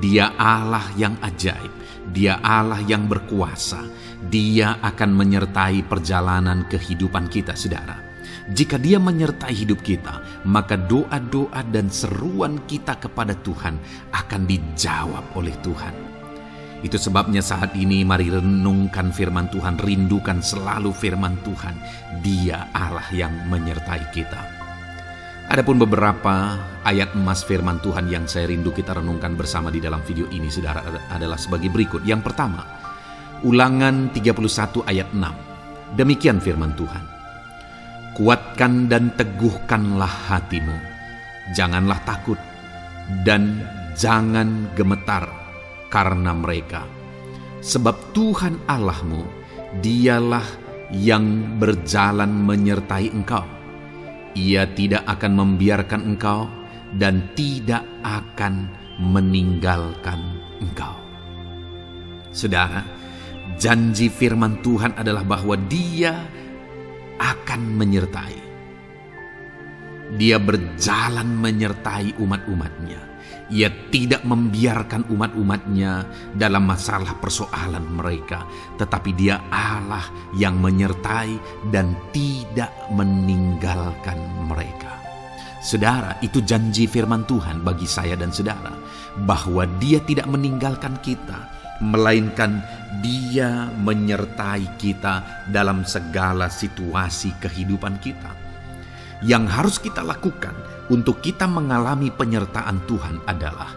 Dia Allah yang ajaib, Dia Allah yang berkuasa. Dia akan menyertai perjalanan kehidupan kita saudara. Jika Dia menyertai hidup kita, maka doa-doa dan seruan kita kepada Tuhan akan dijawab oleh Tuhan. Itu sebabnya saat ini mari renungkan firman Tuhan, rindukan selalu firman Tuhan. Dia Allah yang menyertai kita. Adapun beberapa ayat emas firman Tuhan yang saya rindu kita renungkan bersama di dalam video ini saudara adalah sebagai berikut. Yang pertama, Ulangan 31 ayat 6. Demikian firman Tuhan. Kuatkan dan teguhkanlah hatimu. Janganlah takut dan jangan gemetar karena mereka. Sebab Tuhan Allahmu, Dialah yang berjalan menyertai engkau. Ia tidak akan membiarkan engkau dan tidak akan meninggalkan engkau. Saudara, janji firman Tuhan adalah bahwa Dia akan menyertai. Dia berjalan menyertai umat-umatnya. Ia tidak membiarkan umat-umatnya dalam masalah persoalan mereka, tetapi Dia Allah yang menyertai dan tidak meninggalkan mereka. Saudara, itu janji firman Tuhan bagi saya dan saudara, bahwa Dia tidak meninggalkan kita, melainkan Dia menyertai kita dalam segala situasi kehidupan kita. Yang harus kita lakukan untuk kita mengalami penyertaan Tuhan adalah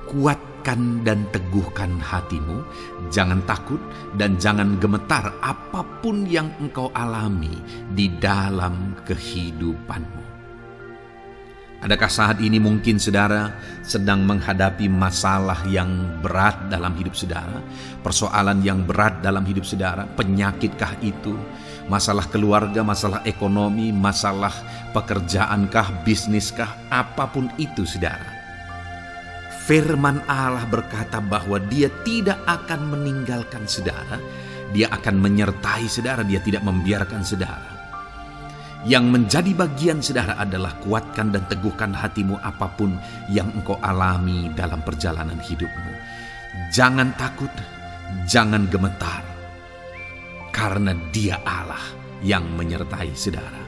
kuatkan dan teguhkan hatimu, jangan takut dan jangan gemetar apapun yang engkau alami di dalam kehidupanmu. Adakah saat ini mungkin saudara sedang menghadapi masalah yang berat dalam hidup saudara? Persoalan yang berat dalam hidup saudara? Penyakitkah itu? Masalah keluarga, masalah ekonomi, masalah pekerjaankah, bisniskah? Apapun itu saudara. Firman Allah berkata bahwa Dia tidak akan meninggalkan saudara. Dia akan menyertai saudara, dia tidak membiarkan saudara. Yang menjadi bagian saudara adalah kuatkan dan teguhkan hatimu apapun yang engkau alami dalam perjalanan hidupmu. Jangan takut, jangan gemetar, karena Dia Allah yang menyertai saudara.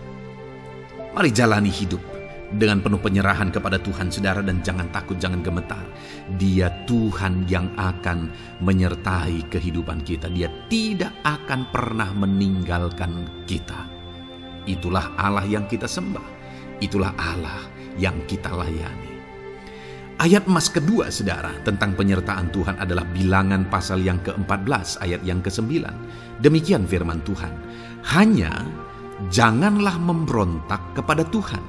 Mari jalani hidup dengan penuh penyerahan kepada Tuhan saudara, dan jangan takut, jangan gemetar. Dia Tuhan yang akan menyertai kehidupan kita. Dia tidak akan pernah meninggalkan kita. Itulah Allah yang kita sembah. Itulah Allah yang kita layani. Ayat emas kedua saudara tentang penyertaan Tuhan adalah Bilangan pasal yang ke-14 ayat yang ke-9. Demikian firman Tuhan. Hanya janganlah memberontak kepada Tuhan,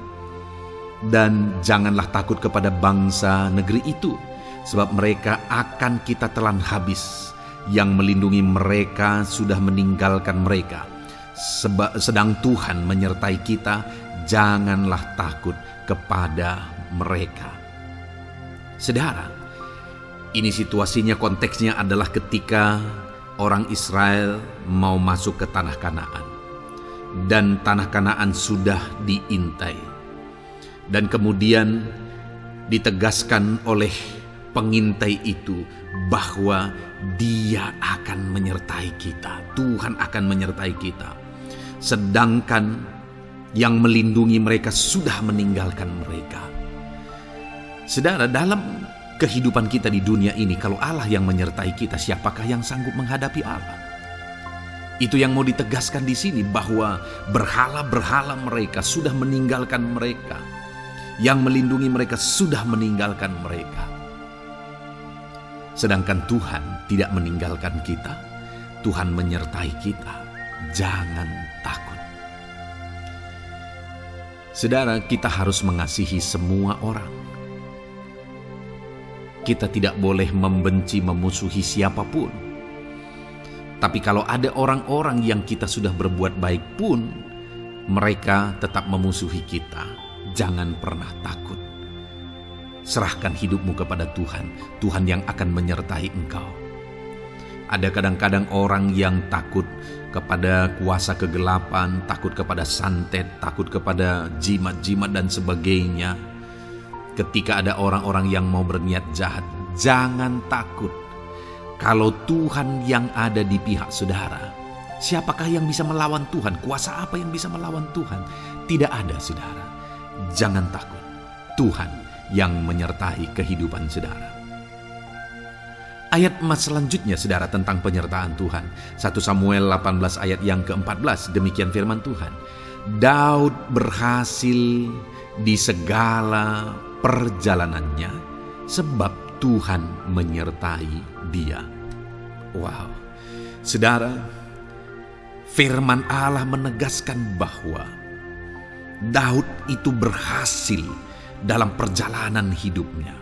dan janganlah takut kepada bangsa negeri itu, sebab mereka akan kita telan habis. Yang melindungi mereka sudah meninggalkan mereka. Sedang Tuhan menyertai kita, janganlah takut kepada mereka. Saudara, ini situasinya, konteksnya adalah ketika orang Israel mau masuk ke tanah Kanaan. Dan tanah Kanaan sudah diintai. Dan kemudian ditegaskan oleh pengintai itu bahwa Dia akan menyertai kita. Tuhan akan menyertai kita. Sedangkan yang melindungi mereka sudah meninggalkan mereka. Saudara, dalam kehidupan kita di dunia ini, kalau Allah yang menyertai kita, siapakah yang sanggup menghadapi Allah? Itu yang mau ditegaskan di sini, bahwa berhala-berhala mereka sudah meninggalkan mereka. Yang melindungi mereka sudah meninggalkan mereka. Sedangkan Tuhan tidak meninggalkan kita. Tuhan menyertai kita. Jangan takut. Saudara, kita harus mengasihi semua orang. Kita tidak boleh membenci, memusuhi siapapun. Tapi kalau ada orang-orang yang kita sudah berbuat baik pun, mereka tetap memusuhi kita. Jangan pernah takut. Serahkan hidupmu kepada Tuhan. Tuhan yang akan menyertai engkau. Ada kadang-kadang orang yang takut kepada kuasa kegelapan, takut kepada santet, takut kepada jimat-jimat dan sebagainya. Ketika ada orang-orang yang mau berniat jahat, jangan takut. Kalau Tuhan yang ada di pihak saudara, siapakah yang bisa melawan Tuhan? Kuasa apa yang bisa melawan Tuhan? Tidak ada, saudara. Jangan takut. Tuhan yang menyertai kehidupan saudara. Ayat emas selanjutnya saudara tentang penyertaan Tuhan. 1 Samuel 18 ayat yang ke-14. Demikian firman Tuhan. Daud berhasil di segala perjalanannya sebab Tuhan menyertai dia. Wow. Saudara, firman Allah menegaskan bahwa Daud itu berhasil dalam perjalanan hidupnya.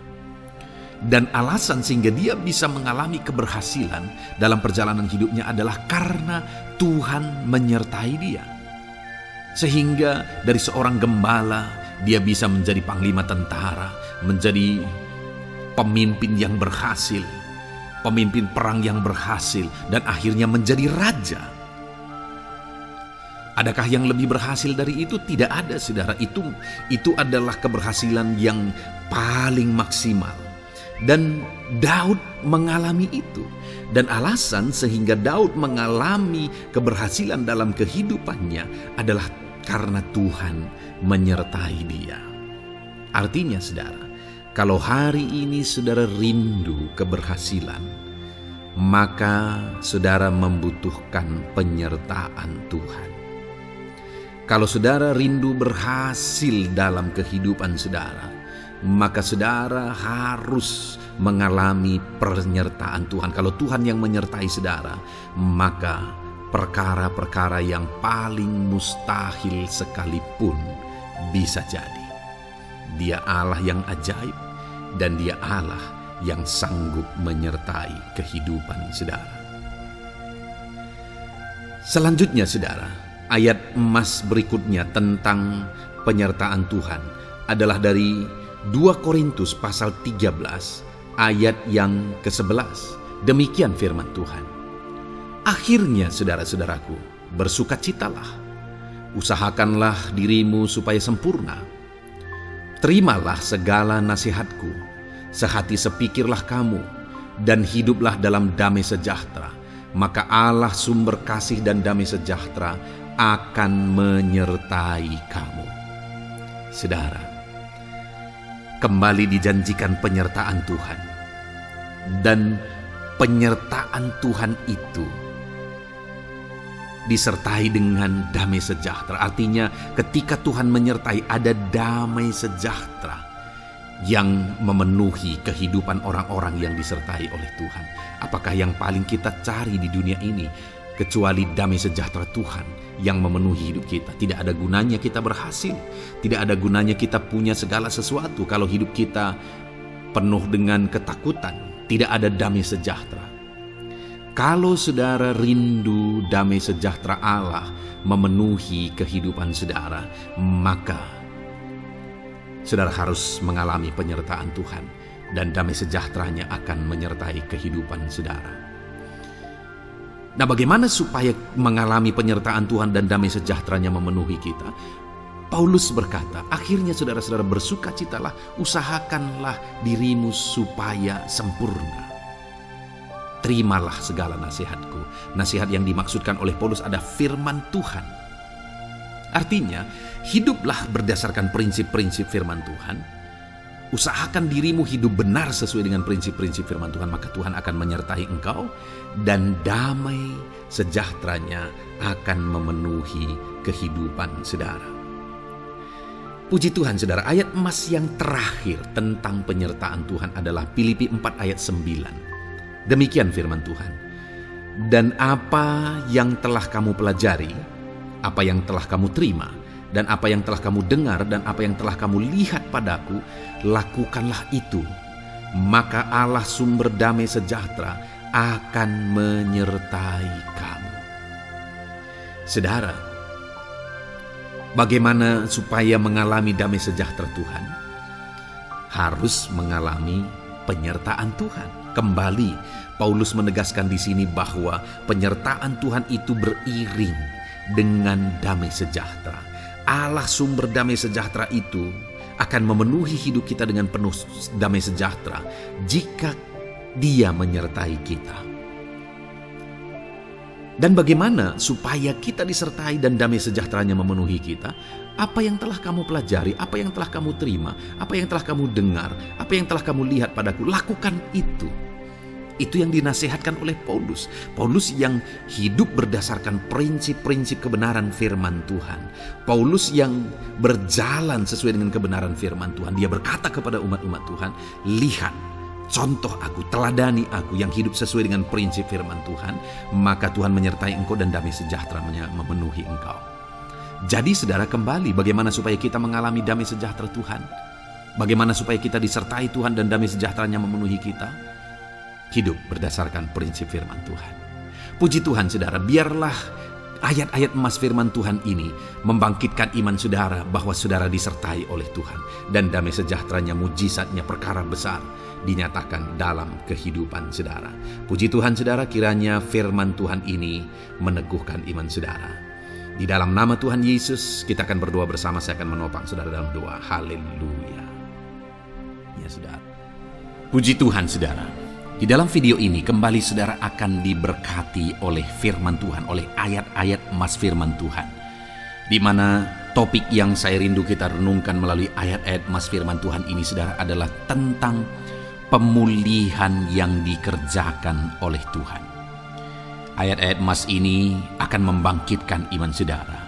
Dan alasan sehingga dia bisa mengalami keberhasilan dalam perjalanan hidupnya adalah karena Tuhan menyertai dia. Sehingga dari seorang gembala, dia bisa menjadi panglima tentara, menjadi pemimpin yang berhasil, pemimpin perang yang berhasil, dan akhirnya menjadi raja. Adakah yang lebih berhasil dari itu? Tidak ada, saudara. Itu adalah keberhasilan yang paling maksimal. Dan Daud mengalami itu. Dan alasan sehingga Daud mengalami keberhasilan dalam kehidupannya adalah karena Tuhan menyertai dia. Artinya saudara, kalau hari ini saudara rindu keberhasilan, maka saudara membutuhkan penyertaan Tuhan. Kalau saudara rindu berhasil dalam kehidupan saudara, maka saudara harus mengalami penyertaan Tuhan. Kalau Tuhan yang menyertai saudara, maka perkara-perkara yang paling mustahil sekalipun bisa jadi. Dia Allah yang ajaib, dan Dia Allah yang sanggup menyertai kehidupan saudara. Selanjutnya saudara, ayat emas berikutnya tentang penyertaan Tuhan adalah dari 2 Korintus pasal 13 ayat yang ke-11. Demikian firman Tuhan. Akhirnya, saudara-saudaraku, bersukacitalah. Usahakanlah dirimu supaya sempurna. Terimalah segala nasihatku, sehati sepikirlah kamu, dan hiduplah dalam damai sejahtera. Maka Allah sumber kasih dan damai sejahtera akan menyertai kamu. Saudara, kembali dijanjikan penyertaan Tuhan. Dan penyertaan Tuhan itu disertai dengan damai sejahtera. Artinya ketika Tuhan menyertai, ada damai sejahtera yang memenuhi kehidupan orang-orang yang disertai oleh Tuhan. Apakah yang paling kita cari di dunia ini kecuali damai sejahtera Tuhan yang memenuhi hidup kita? Tidak ada gunanya kita berhasil, tidak ada gunanya kita punya segala sesuatu kalau hidup kita penuh dengan ketakutan, tidak ada damai sejahtera. Kalau saudara rindu damai sejahtera Allah memenuhi kehidupan saudara, maka saudara harus mengalami penyertaan Tuhan, dan damai sejahteranya akan menyertai kehidupan saudara. Nah, bagaimana supaya mengalami penyertaan Tuhan dan damai sejahteranya memenuhi kita? Paulus berkata, akhirnya saudara-saudara bersukacitalah, usahakanlah dirimu supaya sempurna. Terimalah segala nasihatku. Nasihat yang dimaksudkan oleh Paulus ada firman Tuhan. Artinya, hiduplah berdasarkan prinsip-prinsip firman Tuhan. Usahakan dirimu hidup benar sesuai dengan prinsip-prinsip firman Tuhan, maka Tuhan akan menyertai engkau, dan damai sejahteranya akan memenuhi kehidupan saudara. Puji Tuhan saudara, ayat emas yang terakhir tentang penyertaan Tuhan adalah Filipi 4 ayat 9. Demikian firman Tuhan. Dan apa yang telah kamu pelajari, apa yang telah kamu terima, dan apa yang telah kamu dengar, dan apa yang telah kamu lihat padaku, lakukanlah itu. Maka Allah sumber damai sejahtera akan menyertai kamu. Saudara, bagaimana supaya mengalami damai sejahtera Tuhan? Harus mengalami penyertaan Tuhan. Kembali, Paulus menegaskan di sini bahwa penyertaan Tuhan itu beriring dengan damai sejahtera. Allah sumber damai sejahtera itu akan memenuhi hidup kita dengan penuh damai sejahtera jika Dia menyertai kita. Dan bagaimana supaya kita disertai dan damai sejahteranya memenuhi kita? Apa yang telah kamu pelajari, apa yang telah kamu terima, apa yang telah kamu dengar, apa yang telah kamu lihat padaku, lakukan itu. Itu yang dinasihatkan oleh Paulus. Paulus yang hidup berdasarkan prinsip-prinsip kebenaran firman Tuhan. Paulus yang berjalan sesuai dengan kebenaran firman Tuhan. Dia berkata kepada umat-umat Tuhan, lihat, contoh aku, teladani aku yang hidup sesuai dengan prinsip firman Tuhan, maka Tuhan menyertai engkau dan damai sejahtera memenuhi engkau. Jadi saudara, kembali bagaimana supaya kita mengalami damai sejahtera Tuhan? Bagaimana supaya kita disertai Tuhan dan damai sejahteranya memenuhi kita? Hidup berdasarkan prinsip firman Tuhan. Puji Tuhan saudara, biarlah ayat-ayat emas firman Tuhan ini membangkitkan iman saudara bahwa saudara disertai oleh Tuhan, dan damai sejahteranya, mujizatnya, perkara besar dinyatakan dalam kehidupan saudara. Puji Tuhan saudara, kiranya firman Tuhan ini meneguhkan iman saudara. Di dalam nama Tuhan Yesus kita akan berdoa bersama. Saya akan menopang saudara dalam doa. Haleluya. Ya saudara. Puji Tuhan saudara. Di dalam video ini kembali saudara akan diberkati oleh firman Tuhan, oleh ayat-ayat emas firman Tuhan. Di mana topik yang saya rindu kita renungkan melalui ayat-ayat emas firman Tuhan ini saudara adalah tentang pemulihan yang dikerjakan oleh Tuhan. Ayat-ayat emas ini akan membangkitkan iman saudara,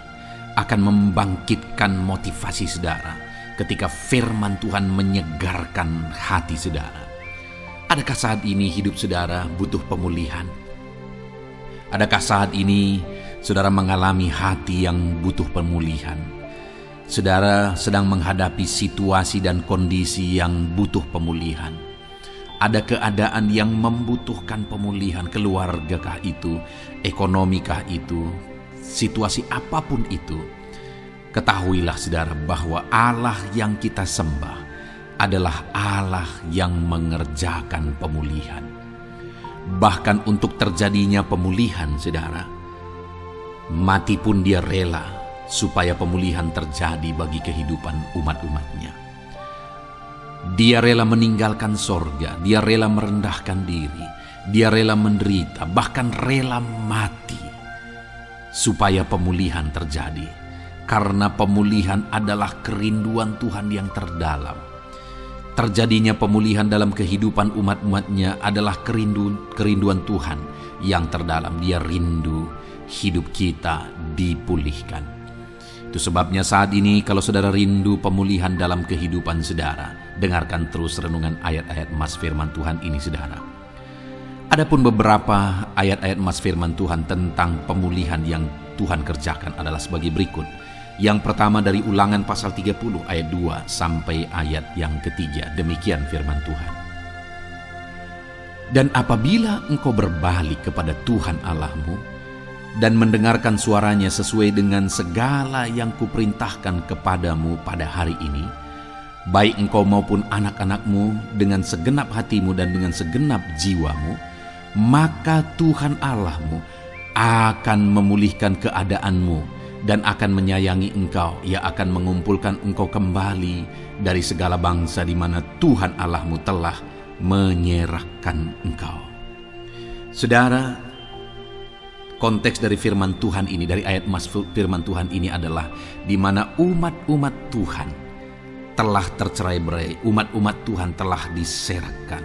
akan membangkitkan motivasi saudara ketika firman Tuhan menyegarkan hati saudara. Adakah saat ini hidup saudara butuh pemulihan? Adakah saat ini saudara mengalami hati yang butuh pemulihan? Saudara sedang menghadapi situasi dan kondisi yang butuh pemulihan. Ada keadaan yang membutuhkan pemulihan, keluargakah itu, ekonomikah itu, situasi apapun itu. Ketahuilah saudara bahwa Allah yang kita sembah adalah Allah yang mengerjakan pemulihan. Bahkan untuk terjadinya pemulihan, saudara, mati pun dia rela supaya pemulihan terjadi bagi kehidupan umat-umatnya. Dia rela meninggalkan sorga, dia rela merendahkan diri, dia rela menderita, bahkan rela mati supaya pemulihan terjadi. Karena pemulihan adalah kerinduan Tuhan yang terdalam. Terjadinya pemulihan dalam kehidupan umat-umatnya adalah kerinduan Tuhan yang terdalam. Dia rindu hidup kita dipulihkan. Itu sebabnya saat ini kalau saudara rindu pemulihan dalam kehidupan saudara, dengarkan terus renungan ayat-ayat emas firman Tuhan ini, saudara. Adapun beberapa ayat-ayat emas firman Tuhan tentang pemulihan yang Tuhan kerjakan adalah sebagai berikut. Yang pertama dari Ulangan pasal 30 ayat 2 sampai ayat yang ketiga. Demikian firman Tuhan. Dan apabila engkau berbalik kepada Tuhan Allahmu dan mendengarkan suaranya sesuai dengan segala yang kuperintahkan kepadamu pada hari ini, baik engkau maupun anak-anakmu dengan segenap hatimu dan dengan segenap jiwamu, maka Tuhan Allahmu akan memulihkan keadaanmu dan akan menyayangi engkau. Ia akan mengumpulkan engkau kembali dari segala bangsa di mana Tuhan Allahmu telah menyerahkan engkau. Saudara, konteks dari firman Tuhan ini, dari ayat emas firman Tuhan ini adalah di mana umat-umat Tuhan telah tercerai-berai, umat-umat Tuhan telah diserahkan.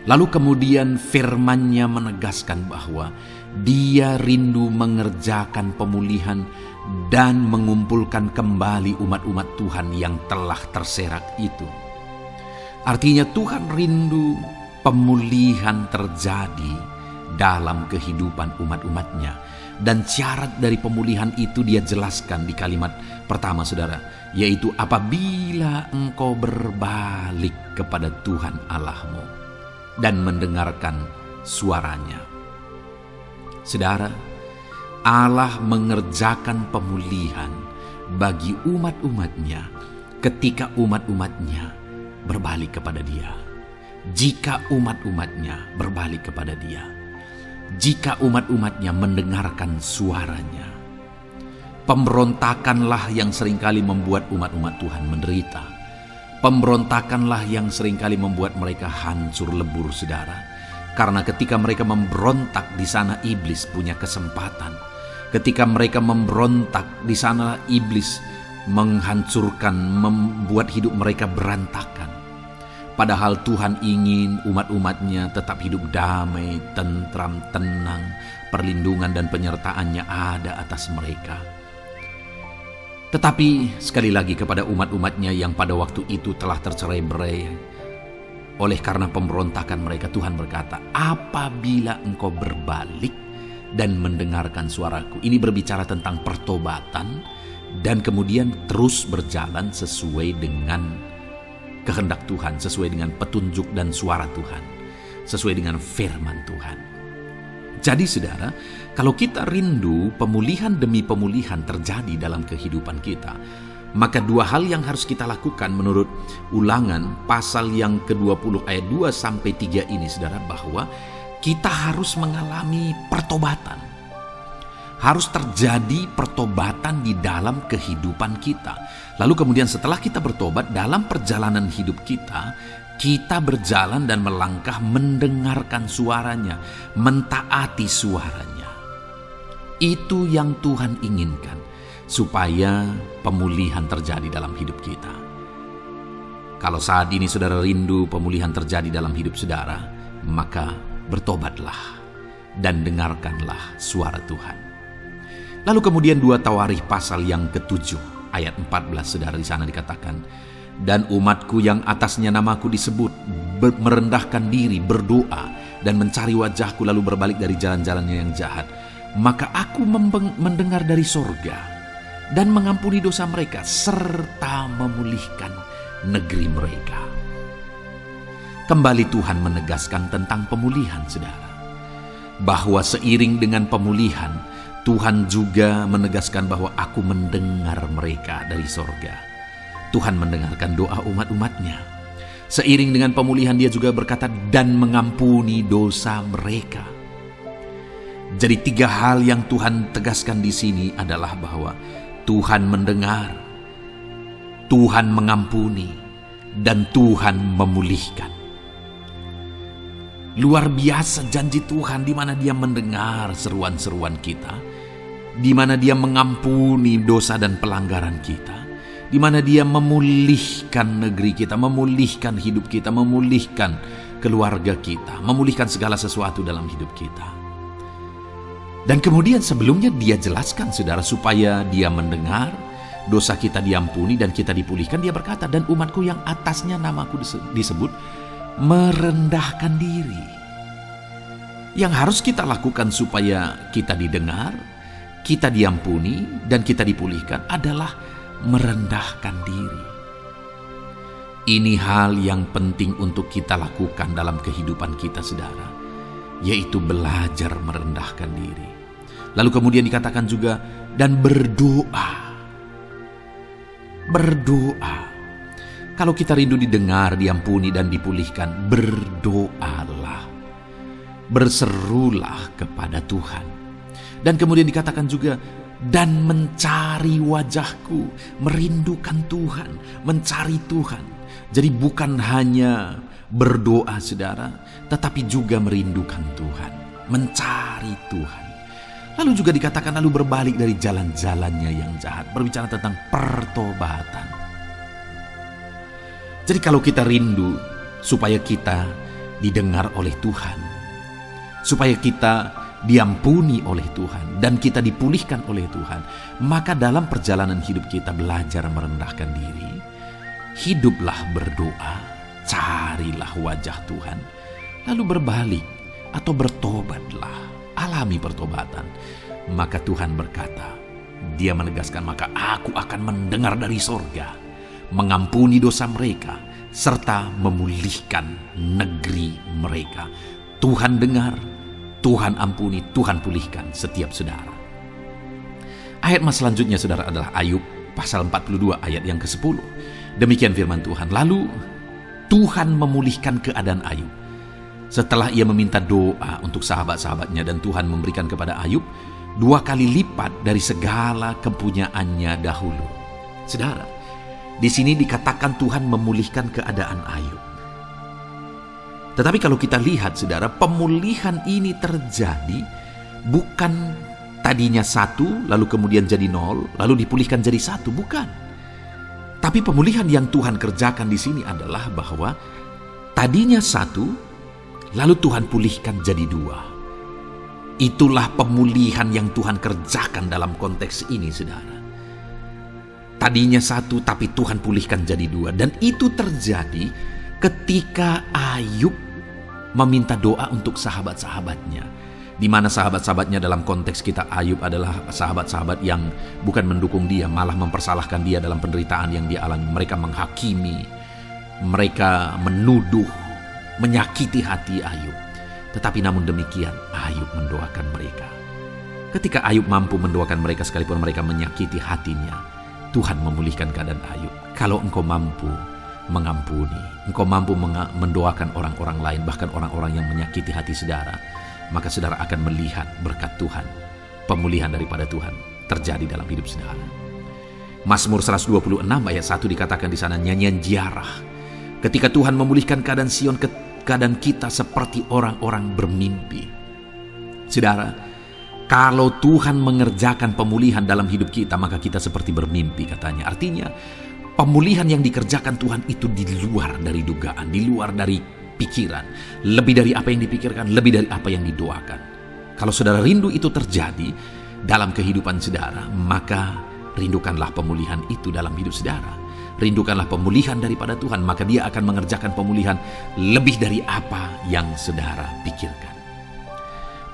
Lalu kemudian firman-Nya menegaskan bahwa Dia rindu mengerjakan pemulihan dan mengumpulkan kembali umat-umat Tuhan yang telah terserak itu. Artinya Tuhan rindu pemulihan terjadi dalam kehidupan umat-umatnya. Dan syarat dari pemulihan itu Dia jelaskan di kalimat pertama, saudara, yaitu apabila engkau berbalik kepada Tuhan Allahmu dan mendengarkan suaranya. Saudara, Allah mengerjakan pemulihan bagi umat-umatnya ketika umat-umatnya berbalik kepada Dia. Jika umat-umatnya berbalik kepada Dia, jika umat-umatnya mendengarkan suaranya. Pemberontakanlah yang seringkali membuat umat-umat Tuhan menderita. Pemberontakanlah yang seringkali membuat mereka hancur lebur, saudara. Karena ketika mereka memberontak, di sana iblis punya kesempatan. Ketika mereka memberontak, di sana iblis menghancurkan, membuat hidup mereka berantakan. Padahal Tuhan ingin umat-umatnya tetap hidup damai, tentram, tenang, perlindungan dan penyertaan-Nya ada atas mereka. Tetapi sekali lagi kepada umat-umatnya yang pada waktu itu telah tercerai-berai oleh karena pemberontakan mereka, Tuhan berkata, apabila engkau berbalik dan mendengarkan suaraku. Ini berbicara tentang pertobatan dan kemudian terus berjalan sesuai dengan kehendak Tuhan, sesuai dengan petunjuk dan suara Tuhan, sesuai dengan firman Tuhan. Jadi saudara, kalau kita rindu pemulihan demi pemulihan terjadi dalam kehidupan kita, maka dua hal yang harus kita lakukan menurut Ulangan pasal yang ke-20 ayat 2 sampai 3 ini, saudara, bahwa kita harus mengalami pertobatan. Harus terjadi pertobatan di dalam kehidupan kita. Lalu kemudian setelah kita bertobat, dalam perjalanan hidup kita berjalan dan melangkah mendengarkan suaranya, mentaati suaranya. Itu yang Tuhan inginkan, supaya pemulihan terjadi dalam hidup kita. Kalau saat ini saudara rindu pemulihan terjadi dalam hidup saudara, maka bertobatlah dan dengarkanlah suara Tuhan. Lalu kemudian 2 Tawarikh pasal yang ke-7 ayat 14, saudara, di sana dikatakan, dan umatku yang atasnya namaku disebut merendahkan diri, berdoa dan mencari wajahku lalu berbalik dari jalan-jalannya yang jahat, maka aku mendengar dari sorga dan mengampuni dosa mereka serta memulihkan negeri mereka. Kembali Tuhan menegaskan tentang pemulihan, saudara, bahwa seiring dengan pemulihan Tuhan juga menegaskan bahwa aku mendengar mereka dari sorga. Tuhan mendengarkan doa umat-umatnya. Seiring dengan pemulihan dia juga berkata, dan mengampuni dosa mereka. Jadi 3 hal yang Tuhan tegaskan di sini adalah bahwa Tuhan mendengar, Tuhan mengampuni, dan Tuhan memulihkan. Luar biasa janji Tuhan, di mana Dia mendengar seruan-seruan kita, di mana Dia mengampuni dosa dan pelanggaran kita, di mana Dia memulihkan negeri kita, memulihkan hidup kita, memulihkan keluarga kita, memulihkan segala sesuatu dalam hidup kita. Dan kemudian sebelumnya Dia jelaskan, saudara, supaya Dia mendengar, dosa kita diampuni dan kita dipulihkan. Dia berkata, dan umatku yang atasnya namaku disebut merendahkan diri. Yang harus kita lakukan supaya kita didengar, kita diampuni, dan kita dipulihkan adalah merendahkan diri. Ini hal yang penting untuk kita lakukan dalam kehidupan kita, saudara, yaitu belajar merendahkan diri. Lalu kemudian dikatakan juga, dan berdoa. Berdoa. Kalau kita rindu didengar, diampuni, dan dipulihkan, berdoalah. Berserulah kepada Tuhan. Dan kemudian dikatakan juga, dan mencari wajahku, merindukan Tuhan, mencari Tuhan. Jadi bukan hanya berdoa, saudara, tetapi juga merindukan Tuhan, mencari Tuhan. Lalu juga dikatakan, lalu berbalik dari jalan-jalannya yang jahat. Berbicara tentang pertobatan. Jadi kalau kita rindu supaya kita didengar oleh Tuhan, supaya kita diampuni oleh Tuhan, dan kita dipulihkan oleh Tuhan, maka dalam perjalanan hidup kita belajar merendahkan diri, hiduplah berdoa, carilah wajah Tuhan, lalu berbalik atau bertobatlah, alami pertobatan. Maka Tuhan berkata, Dia menegaskan, maka aku akan mendengar dari sorga, mengampuni dosa mereka, serta memulihkan negeri mereka. Tuhan dengar, Tuhan ampuni, Tuhan pulihkan setiap saudara. Ayat mas selanjutnya, saudara, adalah Ayub pasal 42 ayat yang ke-10. Demikian firman Tuhan. Lalu Tuhan memulihkan keadaan Ayub setelah ia meminta doa untuk sahabat-sahabatnya, dan Tuhan memberikan kepada Ayub 2 kali lipat dari segala kepunyaannya dahulu. Saudara, di sini dikatakan Tuhan memulihkan keadaan Ayub. Tetapi kalau kita lihat, saudara, pemulihan ini terjadi bukan tadinya 1, lalu kemudian jadi 0, lalu dipulihkan jadi 1, bukan. Tapi pemulihan yang Tuhan kerjakan di sini adalah bahwa tadinya 1, lalu Tuhan pulihkan jadi 2. Itulah pemulihan yang Tuhan kerjakan dalam konteks ini, saudara. Tadinya 1, tapi Tuhan pulihkan jadi 2. Dan itu terjadi ketika Ayub meminta doa untuk sahabat-sahabatnya. Di mana sahabat-sahabatnya dalam konteks kita, Ayub adalah sahabat-sahabat yang bukan mendukung dia, malah mempersalahkan dia dalam penderitaan yang dia alami. Mereka menghakimi, mereka menuduh, menyakiti hati Ayub. Tetapi namun demikian, Ayub mendoakan mereka. Ketika Ayub mampu mendoakan mereka sekalipun mereka menyakiti hatinya, Tuhan memulihkan keadaan Ayub. Kalau engkau mampu mengampuni, engkau mampu mendoakan orang-orang lain, bahkan orang-orang yang menyakiti hati saudara, maka saudara akan melihat berkat Tuhan, pemulihan daripada Tuhan terjadi dalam hidup saudara. Mazmur 126 ayat 1 dikatakan di sana, nyanyian ziarah. Ketika Tuhan memulihkan keadaan Sion, keadaan kita seperti orang-orang bermimpi. Saudara, kalau Tuhan mengerjakan pemulihan dalam hidup kita, maka kita seperti bermimpi, katanya. Artinya, pemulihan yang dikerjakan Tuhan itu di luar dari dugaan, di luar dari pikiran, lebih dari apa yang dipikirkan, lebih dari apa yang didoakan. Kalau saudara rindu itu terjadi dalam kehidupan saudara, maka rindukanlah pemulihan itu dalam hidup saudara. Rindukanlah pemulihan daripada Tuhan, maka Dia akan mengerjakan pemulihan lebih dari apa yang saudara pikirkan.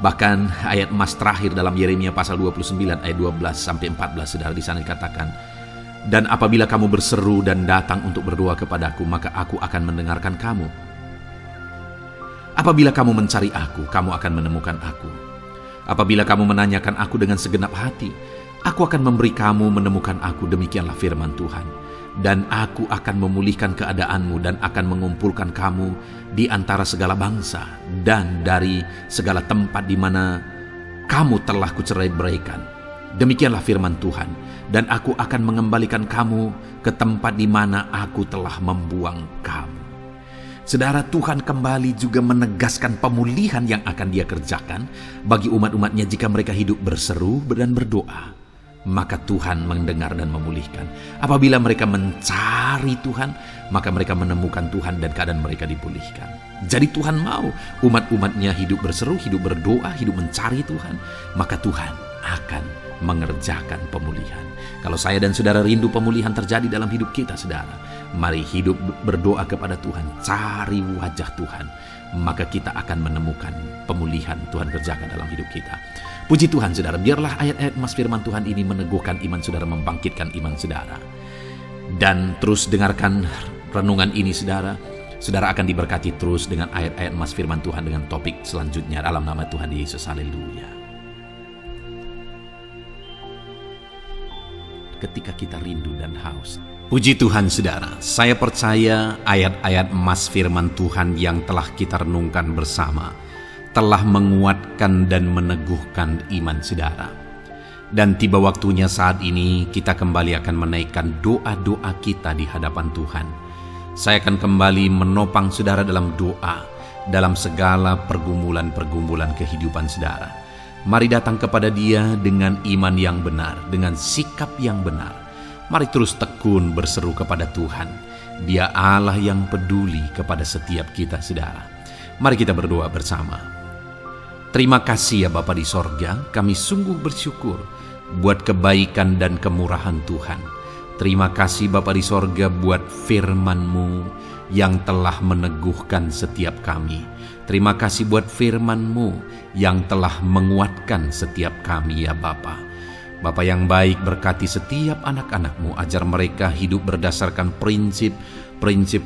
Bahkan ayat emas terakhir dalam Yeremia pasal 29 ayat 12-14, saudara, di sana dikatakan, dan apabila kamu berseru dan datang untuk berdoa kepadaku, maka aku akan mendengarkan kamu. Apabila kamu mencari aku, kamu akan menemukan aku. Apabila kamu menanyakan aku dengan segenap hati, aku akan memberi kamu menemukan aku. Demikianlah firman Tuhan. dan aku akan memulihkan keadaanmu dan akan mengumpulkan kamu di antara segala bangsa dan dari segala tempat di mana kamu telah kucerai-beraikan. Demikianlah firman Tuhan, dan aku akan mengembalikan kamu ke tempat di mana aku telah membuang kamu. Saudara, Tuhan kembali juga menegaskan pemulihan yang akan Dia kerjakan bagi umat-umatnya jika mereka hidup berseru dan berdoa. Maka Tuhan mendengar dan memulihkan. Apabila mereka mencari Tuhan, maka mereka menemukan Tuhan dan keadaan mereka dipulihkan. Jadi Tuhan mau umat-umatnya hidup berseru, hidup berdoa, hidup mencari Tuhan. Maka Tuhan akan mengerjakan pemulihan. Kalau saya dan saudara rindu pemulihan terjadi dalam hidup kita, saudara, mari hidup berdoa kepada Tuhan, cari wajah Tuhan. Maka kita akan menemukan pemulihan Tuhan kerjakan dalam hidup kita. Puji Tuhan, saudara, biarlah ayat-ayat emas firman Tuhan ini meneguhkan iman saudara, membangkitkan iman saudara. Dan terus dengarkan renungan ini, saudara. Saudara akan diberkati terus dengan ayat-ayat emas firman Tuhan dengan topik selanjutnya dalam nama Tuhan Yesus. Haleluya. Ketika kita rindu dan haus. Puji Tuhan, saudara, saya percaya ayat-ayat emas firman Tuhan yang telah kita renungkan bersama telah menguatkan dan meneguhkan iman saudara. Dan tiba waktunya saat ini kita kembali akan menaikkan doa-doa kita di hadapan Tuhan. Saya akan kembali menopang saudara dalam doa, dalam segala pergumulan-pergumulan kehidupan saudara. Mari datang kepada Dia dengan iman yang benar, dengan sikap yang benar. Mari terus tekun berseru kepada Tuhan. Dia Allah yang peduli kepada setiap kita, saudara. Mari kita berdoa bersama. Terima kasih ya Bapa di sorga, kami sungguh bersyukur buat kebaikan dan kemurahan Tuhan. Terima kasih Bapa di sorga buat firman-Mu yang telah meneguhkan setiap kami. Terima kasih buat firman-Mu yang telah menguatkan setiap kami ya Bapa. Bapa yang baik, berkati setiap anak-anak-Mu, ajar mereka hidup berdasarkan prinsip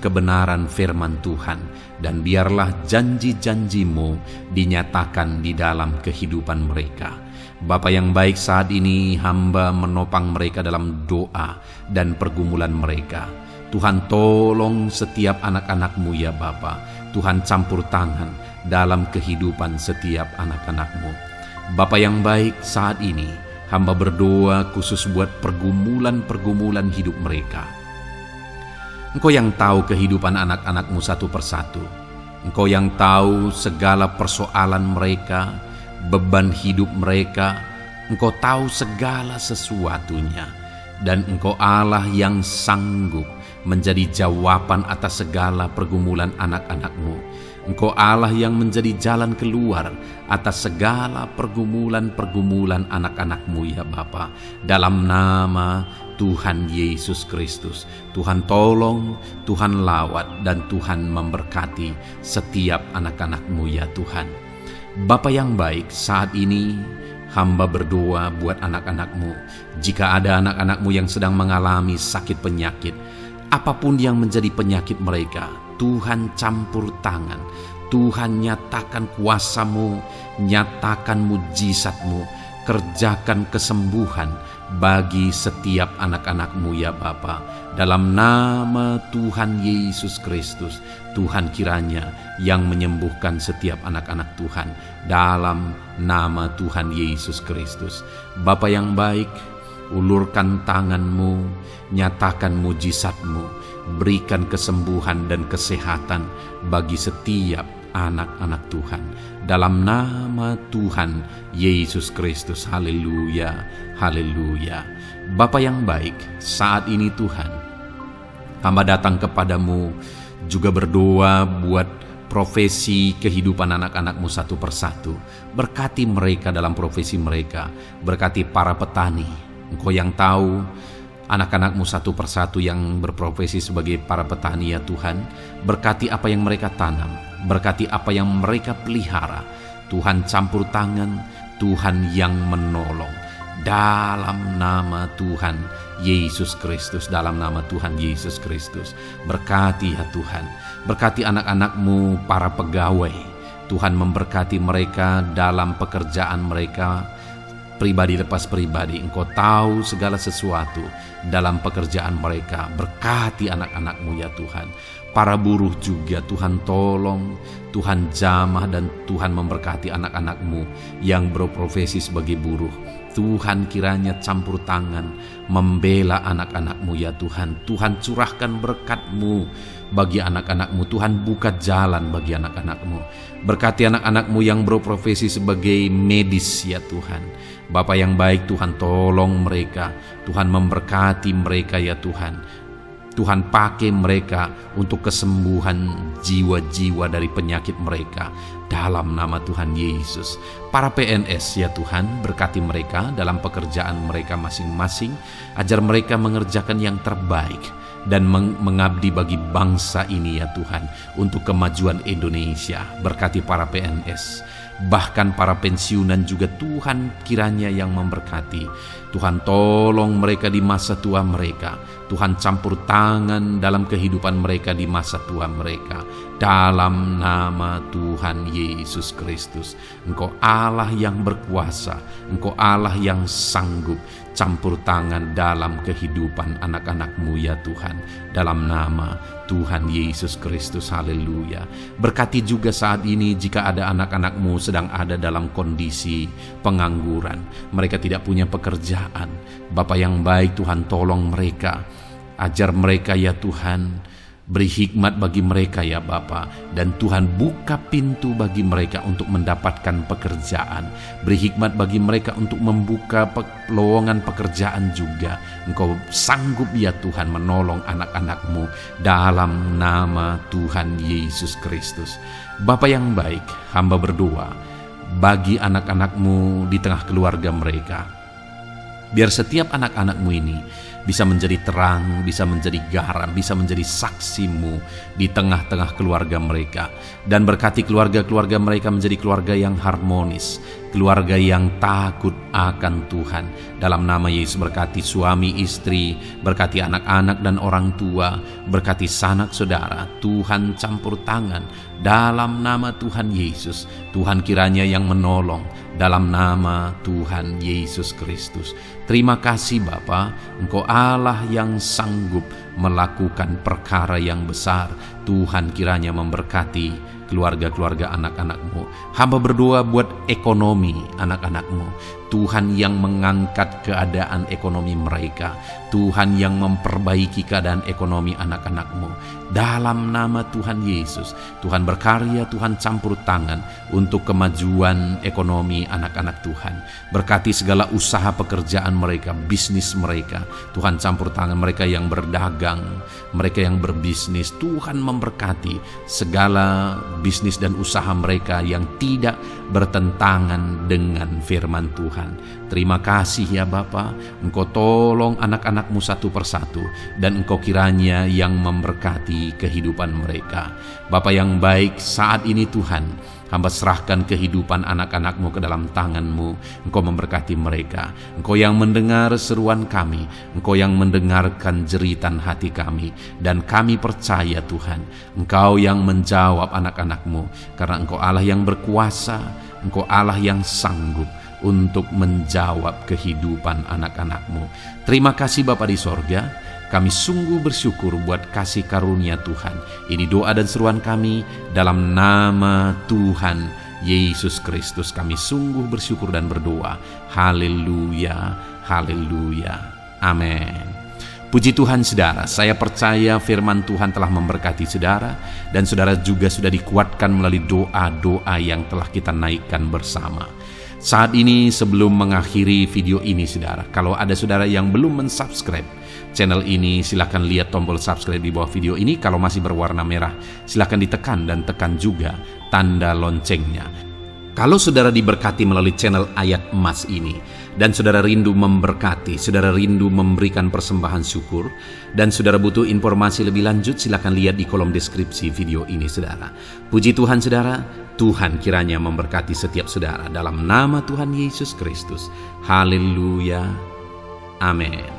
kebenaran firman Tuhan, dan biarlah janji-janji-Mu dinyatakan di dalam kehidupan mereka. Bapa yang baik, saat ini hamba menopang mereka dalam doa dan pergumulan mereka. Tuhan, tolong setiap anak-anak-Mu ya Bapa. Tuhan, campur tangan dalam kehidupan setiap anak-anak-Mu. Bapa yang baik, saat ini hamba berdoa khusus buat pergumulan-pergumulan hidup mereka. Engkau yang tahu kehidupan anak-anak-Mu satu persatu. Engkau yang tahu segala persoalan mereka, beban hidup mereka. Engkau tahu segala sesuatunya. Dan Engkau Allah yang sanggup menjadi jawaban atas segala pergumulan anak-anak-Mu. Engkau Allah yang menjadi jalan keluar atas segala pergumulan-pergumulan anak-anak-Mu ya Bapa. Dalam nama Tuhan Yesus Kristus, Tuhan tolong, Tuhan lawat, dan Tuhan memberkati setiap anak-anak-Mu ya Tuhan. Bapa yang baik, saat ini hamba berdoa buat anak-anak-Mu. Jika ada anak-anak-Mu yang sedang mengalami sakit penyakit, apapun yang menjadi penyakit mereka, Tuhan campur tangan. Tuhan nyatakan kuasa-Mu, nyatakan mujizat-Mu, kerjakan kesembuhan bagi setiap anak-anak-Mu ya Bapa. Dalam nama Tuhan Yesus Kristus, Tuhan kiranya yang menyembuhkan setiap anak-anak Tuhan. Dalam nama Tuhan Yesus Kristus. Bapa yang baik, ulurkan tangan-Mu, nyatakan mujizat-Mu, berikan kesembuhan dan kesehatan bagi setiap anak-anak Tuhan. Dalam nama Tuhan Yesus Kristus. Haleluya, haleluya. Bapa yang baik, saat ini Tuhan, hamba datang kepadamu juga berdoa buat profesi kehidupan anak-anak-Mu satu persatu. Berkati mereka dalam profesi mereka. Berkati para petani. Engkau yang tahu anak-anak-Mu satu persatu yang berprofesi sebagai para petani ya Tuhan. Berkati apa yang mereka tanam, berkati apa yang mereka pelihara. Tuhan campur tangan, Tuhan yang menolong. Dalam nama Tuhan Yesus Kristus, dalam nama Tuhan Yesus Kristus. Berkati ya Tuhan, berkati anak-anak-Mu para pegawai. Tuhan memberkati mereka dalam pekerjaan mereka. pribadi lepas pribadi. Engkau tahu segala sesuatu dalam pekerjaan mereka. Berkati anak-anak-Mu ya Tuhan. Para buruh juga Tuhan tolong, Tuhan jamah, dan Tuhan memberkati anak-anak-Mu yang berprofesi sebagai buruh. Tuhan kiranya campur tangan membela anak-anak-Mu ya Tuhan. Tuhan curahkan berkat-Mu bagi anak-anak-Mu. Tuhan buka jalan bagi anak-anak-Mu. Berkati anak-anak-Mu yang berprofesi sebagai medis ya Tuhan. Bapa yang baik, Tuhan tolong mereka. Tuhan memberkati mereka ya Tuhan. Tuhan pakai mereka untuk kesembuhan jiwa-jiwa dari penyakit mereka dalam nama Tuhan Yesus. Para PNS ya Tuhan, berkati mereka dalam pekerjaan mereka masing-masing, ajar mereka mengerjakan yang terbaik dan mengabdi bagi bangsa ini ya Tuhan, untuk kemajuan Indonesia. Berkati para PNS, bahkan para pensiunan juga Tuhan kiranya yang memberkati. Tuhan tolong mereka di masa tua mereka. Tuhan campur tangan dalam kehidupan mereka di masa tua mereka. Dalam nama Tuhan Yesus Kristus. Engkau Allah yang berkuasa. Engkau Allah yang sanggup. Campur tangan dalam kehidupan anak-anak-Mu ya Tuhan. Dalam nama Tuhan Yesus Kristus, haleluya. Berkati juga saat ini jika ada anak-anak-Mu sedang ada dalam kondisi pengangguran. Mereka tidak punya pekerjaan. Bapa yang baik, Tuhan tolong mereka. Ajar mereka ya Tuhan. Beri hikmat bagi mereka ya Bapa, dan Tuhan buka pintu bagi mereka untuk mendapatkan pekerjaan. Beri hikmat bagi mereka untuk membuka lowongan pekerjaan juga. Engkau sanggup ya Tuhan menolong anak-anak-Mu dalam nama Tuhan Yesus Kristus. Bapa yang baik, hamba berdoa bagi anak-anak-Mu di tengah keluarga mereka. Biar setiap anak-anak-Mu ini bisa menjadi terang, bisa menjadi garam, bisa menjadi saksi-Mu di tengah-tengah keluarga mereka. Dan berkati keluarga-keluarga mereka menjadi keluarga yang harmonis, keluarga yang takut akan Tuhan. Dalam nama Yesus, berkati suami istri, berkati anak-anak dan orang tua, berkati sanak saudara. Tuhan campur tangan dalam nama Tuhan Yesus. Tuhan kiranya yang menolong dalam nama Tuhan Yesus Kristus. Terima kasih Bapa, Engkau Allah yang sanggup melakukan perkara yang besar. Tuhan kiranya memberkati keluarga-keluarga anak-anak-Mu. Hamba berdoa buat ekonomi anak-anak-Mu. Tuhan yang mengangkat keadaan ekonomi mereka. Tuhan yang memperbaiki keadaan ekonomi anak-anak-Mu. Dalam nama Tuhan Yesus, Tuhan berkarya, Tuhan campur tangan untuk kemajuan ekonomi anak-anak Tuhan. Berkati segala usaha pekerjaan mereka, bisnis mereka. Tuhan campur tangan mereka yang berdagang, mereka yang berbisnis. Tuhan memberkati segala bisnis dan usaha mereka yang tidak bertentangan dengan firman Tuhan. Terima kasih ya Bapa, Engkau tolong anak-anak-Mu satu persatu, dan Engkau kiranya yang memberkati kehidupan mereka. Bapa yang baik, saat ini Tuhan, hamba serahkan kehidupan anak-anak-Mu ke dalam tangan-Mu. Engkau memberkati mereka. Engkau yang mendengar seruan kami. Engkau yang mendengarkan jeritan hati kami. Dan kami percaya Tuhan, Engkau yang menjawab anak-anak-Mu. Karena Engkau Allah yang berkuasa. Engkau Allah yang sanggup untuk menjawab kehidupan anak-anak-Mu. Terima kasih Bapa di sorga. Kami sungguh bersyukur buat kasih karunia Tuhan. Ini doa dan seruan kami dalam nama Tuhan Yesus Kristus. Kami sungguh bersyukur dan berdoa. Haleluya, haleluya, amin. Puji Tuhan saudara, saya percaya firman Tuhan telah memberkati saudara, dan saudara juga sudah dikuatkan melalui doa-doa yang telah kita naikkan bersama. Saat ini sebelum mengakhiri video ini saudara, kalau ada saudara yang belum mensubscribe channel ini, silakan lihat tombol subscribe di bawah video ini. Kalau masih berwarna merah, silakan ditekan dan tekan juga tanda loncengnya. Kalau saudara diberkati melalui channel Ayat Emas ini, dan saudara rindu memberkati, saudara rindu memberikan persembahan syukur, dan saudara butuh informasi lebih lanjut, silakan lihat di kolom deskripsi video ini saudara. Puji Tuhan saudara, Tuhan kiranya memberkati setiap saudara dalam nama Tuhan Yesus Kristus. Haleluya, amin.